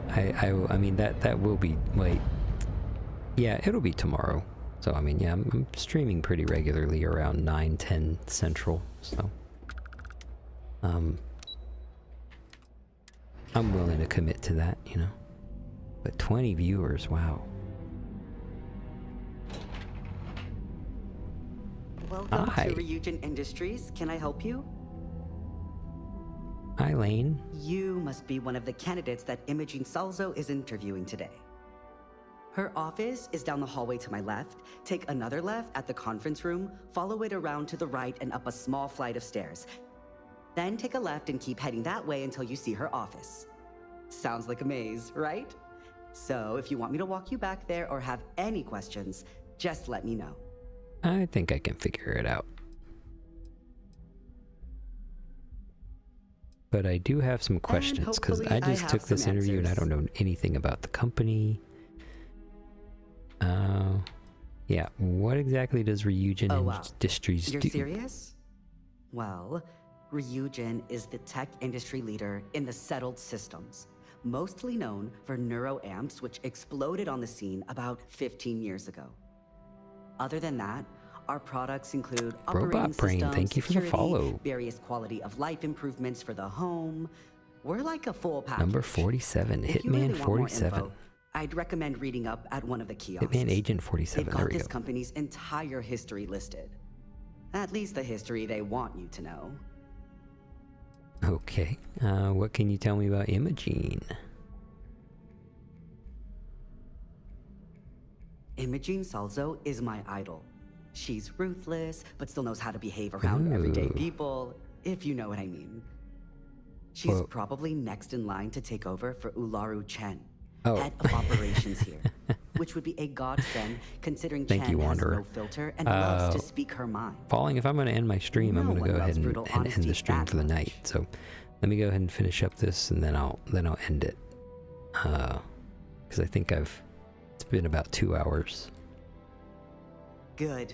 I mean that will be, wait. Yeah, it'll be tomorrow. So I mean, yeah, I'm streaming pretty regularly around 9-10 Central, so I'm willing to commit to that, you know. But 20 viewers, wow. Welcome Hi. to Ryujin Industries. Can I help you? Hi, Lane. You must be one of the candidates that Imogene Salzo is interviewing today. Her office is down the hallway to my left. Take another left at the conference room, follow it around to the right and up a small flight of stairs. Then take a left and keep heading that way until you see her office. Sounds like a maze, right? So if you want me to walk you back there or have any questions, just let me know. I think I can figure it out. But I do have some questions, because I hopefully I just have took this some interview and I answers. don't know anything about the company. Yeah, what exactly does Ryujin Oh, wow. Industries You're do? serious? Well, Ryujin is the tech industry leader in the settled systems, mostly known for neuroamps, which exploded on the scene about 15 years ago. Other than that, our products include operating Robot Brain, systems, thank you for the security, follow. various quality of life improvements for the home. We're like a full package. Number 47, If you Hitman really want more 47. info, I'd recommend reading up at one of the kiosks. Hitman Agent 47, They've there got we this go. company's entire history listed. At least the history they want you to know. Okay, what can you tell me about Imogene? Imogene Salzo is my idol. She's ruthless, but still knows how to behave around everyday Ooh. people, if you know what I mean. She's Whoa. probably next in line to take over for Ularu Chen, Oh. head of operations here, which would be a godsend considering Thank Chen you, has Wanderer. no filter and loves to speak her mind. Falling, if I'm going to end my stream, I'm No going to one go loves ahead and, brutal and end honesty the stream that for the night. So let me go ahead and finish up this, and then I'll end it. Because I think it's been about 2 hours. Good.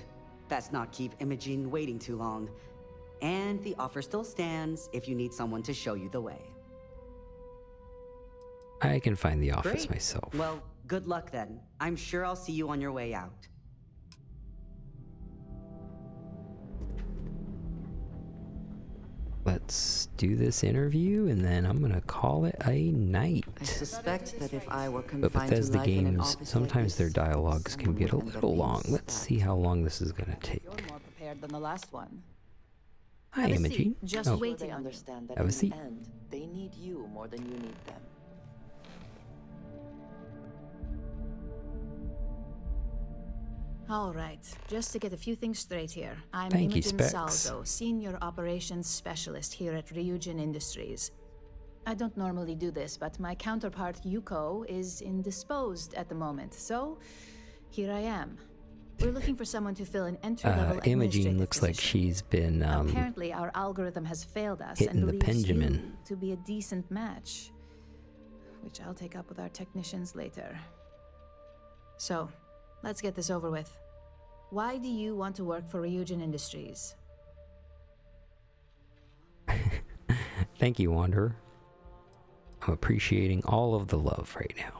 That's not keep Imogene waiting too long. And the offer still stands if you need someone to show you the way. I can find the office Great. myself. Well, good luck then. I'm sure I'll see you on your way out. Let's do this interview, and then I'm going to call it a night. I suspect that if I were But confined to Bethesda life in an games, office like sometimes their this, dialogues can get a someone would end little up long. being Let's see how long this is going to take. You're more prepared than the last one. Hi, Have a Imogene. seat. Just Oh. waiting They on you. understand that Have a in seat. the end, they need you more than you need them. All right, just to get a few things straight here. I'm Thank you, Imogen Specs. Salzo, Senior Operations Specialist here at Ryujin Industries. I don't normally do this, but my counterpart Yuko is indisposed at the moment, so here I am. We're looking for someone to fill an entry-level Imogene looks like position. she's been Apparently, our algorithm has failed us hitting and the believes Benjamin. you to be a decent match, which I'll take up with our technicians later. So, let's get this over with. Why do you want to work for Ryujin Industries? Thank you, Wanderer. I'm appreciating all of the love right now.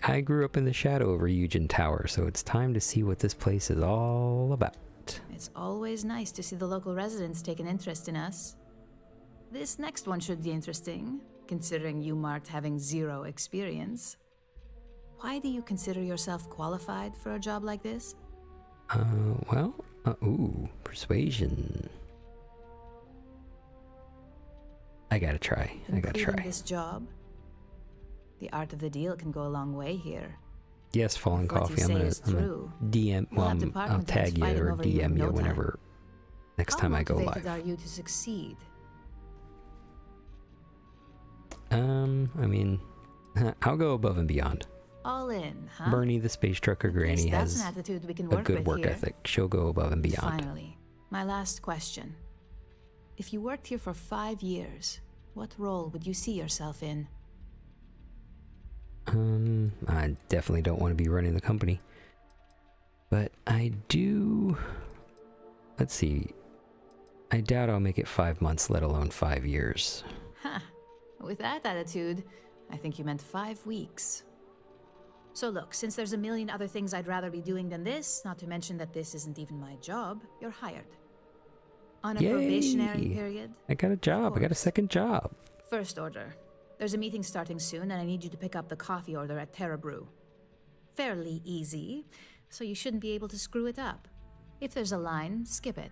I grew up in the shadow of Ryujin Tower, so it's time to see what this place is all about. It's always nice to see the local residents take an interest in us. This next one should be interesting, considering you marked having 0 experience. Why do you consider yourself qualified for a job like this? Persuasion. I gotta try. Completing this job? The art of the deal can go a long way here. Yes, Fallen If what Coffee. you I'm say gonna is true, DM. we'll have I'll department tag heads you fighting or over you in DM you no time. whenever next time I go How live. motivated are you to succeed? I mean, I'll go above and beyond. All in, huh? Bernie, the space trucker granny, That's has an attitude we can a work good with work here. ethic. She'll go above and beyond. Finally, my last question. If you worked here for 5 years, what role would you see yourself in? I definitely don't want to be running the company. But I do... Let's see. I doubt I'll make it 5 months, let alone 5 years. Huh. With that attitude, I think you meant 5 weeks. So look, since there's a million other things I'd rather be doing than this, not to mention that this isn't even my job, you're hired. On a Yay! probationary period. I got a job. I got a second job. First order. There's a meeting starting soon, and I need you to pick up the coffee order at Terra Brew. Fairly easy, so you shouldn't be able to screw it up. If there's a line, skip it.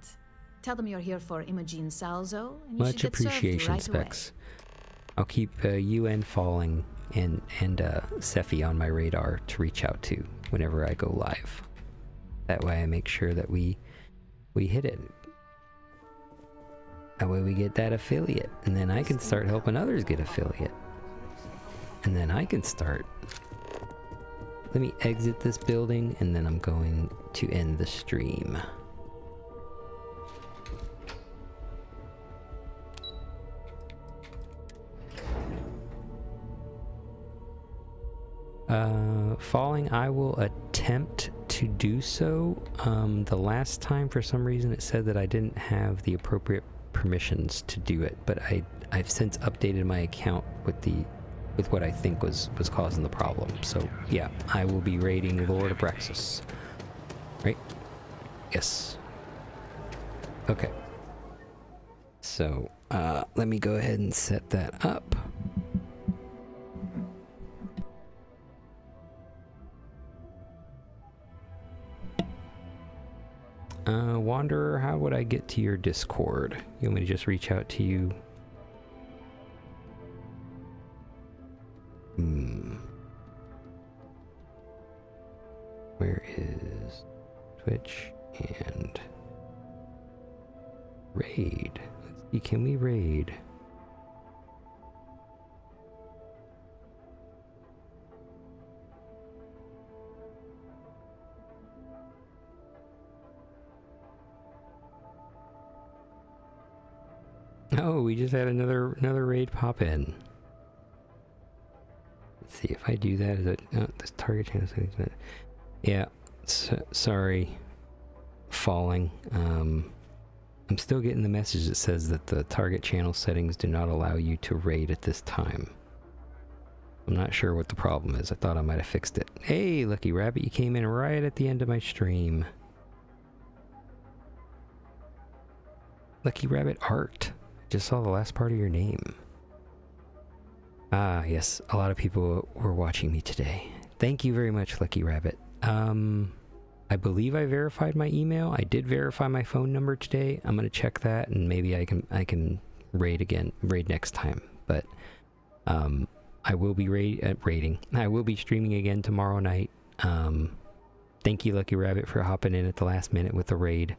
Tell them you're here for Imogen Salzo, and you Much should get served appreciation, right away. Specs. I'll keep you and Falling and Sephi on my radar to reach out to whenever I go live. That way I make sure that we hit it. That way we get that affiliate, and then I can start helping others get affiliate. And then I can start. Let me exit this building, and then I'm going to end the stream. Falling, I will attempt to do so. The last time, for some reason, it said that I didn't have the appropriate permissions to do it, but I've since updated my account with what I think was causing the problem. So yeah, I will be raiding Lord Abraxas. Right? Yes. Okay. So let me go ahead and set that up. Wanderer, how would I get to your Discord? You want me to just reach out to you? Where is Twitch and raid? Let's see, can we raid? Oh, we just had another raid pop in. Let's see if I do that. Is it this target channel settings? Yeah, sorry, Falling. I'm still getting the message that says that the target channel settings do not allow you to raid at this time. I'm not sure what the problem is. I thought I might have fixed it. Hey, Lucky Rabbit, you came in right at the end of my stream. Lucky Rabbit Art. Just saw the last part of your name. Ah, yes. A lot of people were watching me today. Thank you very much, Lucky Rabbit. I believe I verified my email. I did verify my phone number today. I'm gonna check that, and maybe I can raid next time. But I will be raiding. I will be streaming again tomorrow night. Thank you, Lucky Rabbit, for hopping in at the last minute with the raid.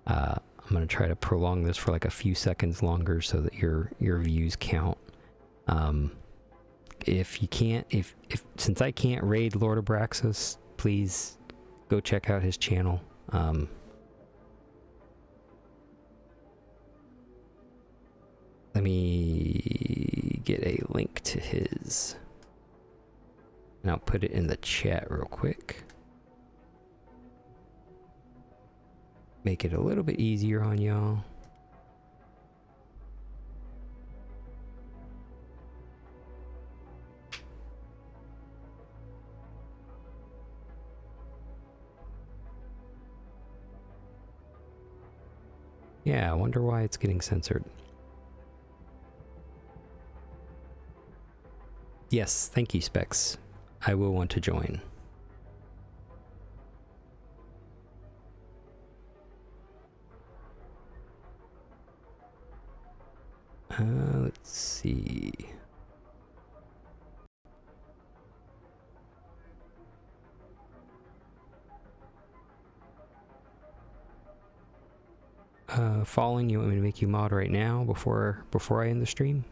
I'm going to try to prolong this for like a few seconds longer so that your views count. If you can't, since I can't raid Lord Abraxas, please go check out his channel. Let me get a link to his, and I'll put it in the chat real quick. Make it a little bit easier on y'all. Yeah, I wonder why it's getting censored. Yes, thank you, Specs. I will want to join. Let's see. Falling, you want me to make you mod right now before I end the stream?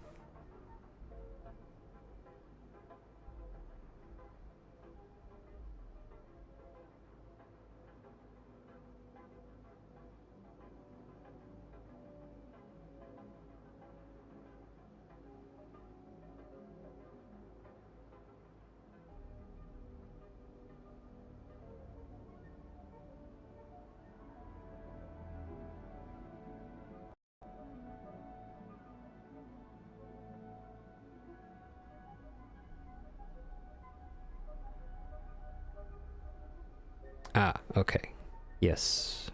Ah, okay. Yes.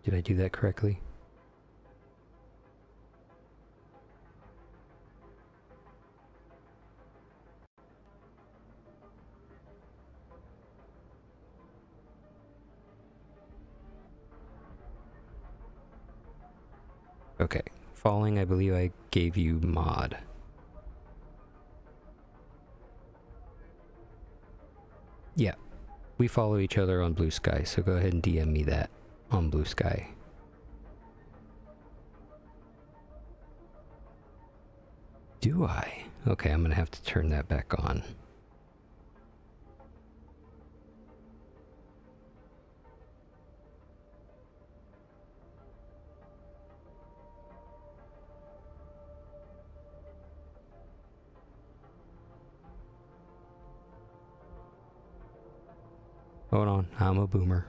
Did I do that correctly? Okay. Falling, I believe I gave you mod. Yeah. We follow each other on Blue Sky, so go ahead and DM me that on Blue Sky. Do I? Okay, I'm gonna have to turn that back on. Hold on, I'm a boomer.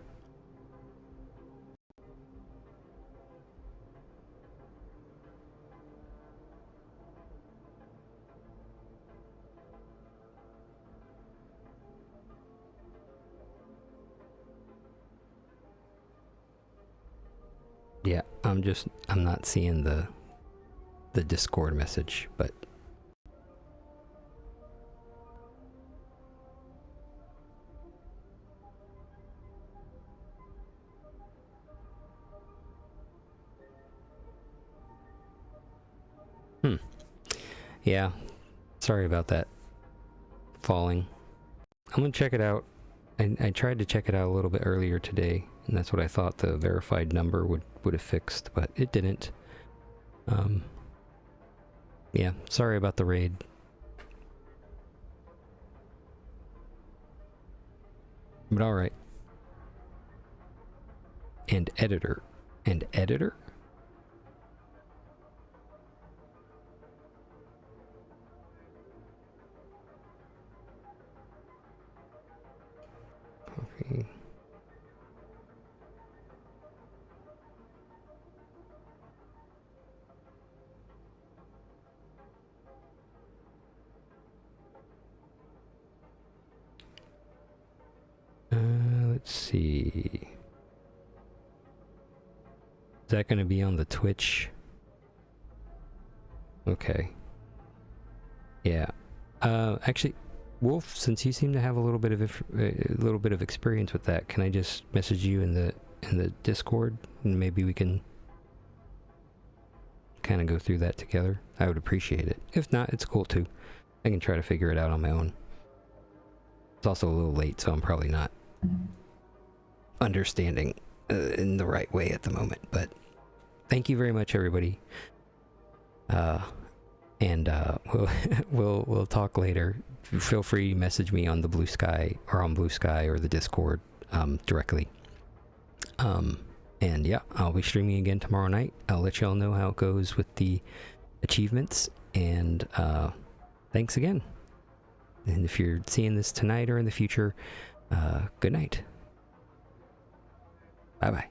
Yeah, I'm not seeing the Discord message, but yeah, sorry about that. Falling. I'm gonna check it out. I tried to check it out a little bit earlier today, and that's what I thought the verified number would have fixed, but it didn't. Yeah, sorry about the raid. But alright. And editor. And editor? Okay. Let's see. Is that going to be on the Twitch? Okay. Yeah. Actually, Wolf, since you seem to have a little bit of experience with that, can I just message you in the Discord, and maybe we can kind of go through that together, I would appreciate it. If not, it's cool too. I can try to figure it out on my own. It's also a little late, so I'm probably not understanding in the right way at the moment. But thank you very much, everybody. And we'll talk later. Feel free to message me on the Blue Sky or on Blue Sky or the Discord directly. And yeah, I'll be streaming again tomorrow night. I'll let y'all know how it goes with the achievements. And thanks again. And if you're seeing this tonight or in the future, good night. Bye-bye.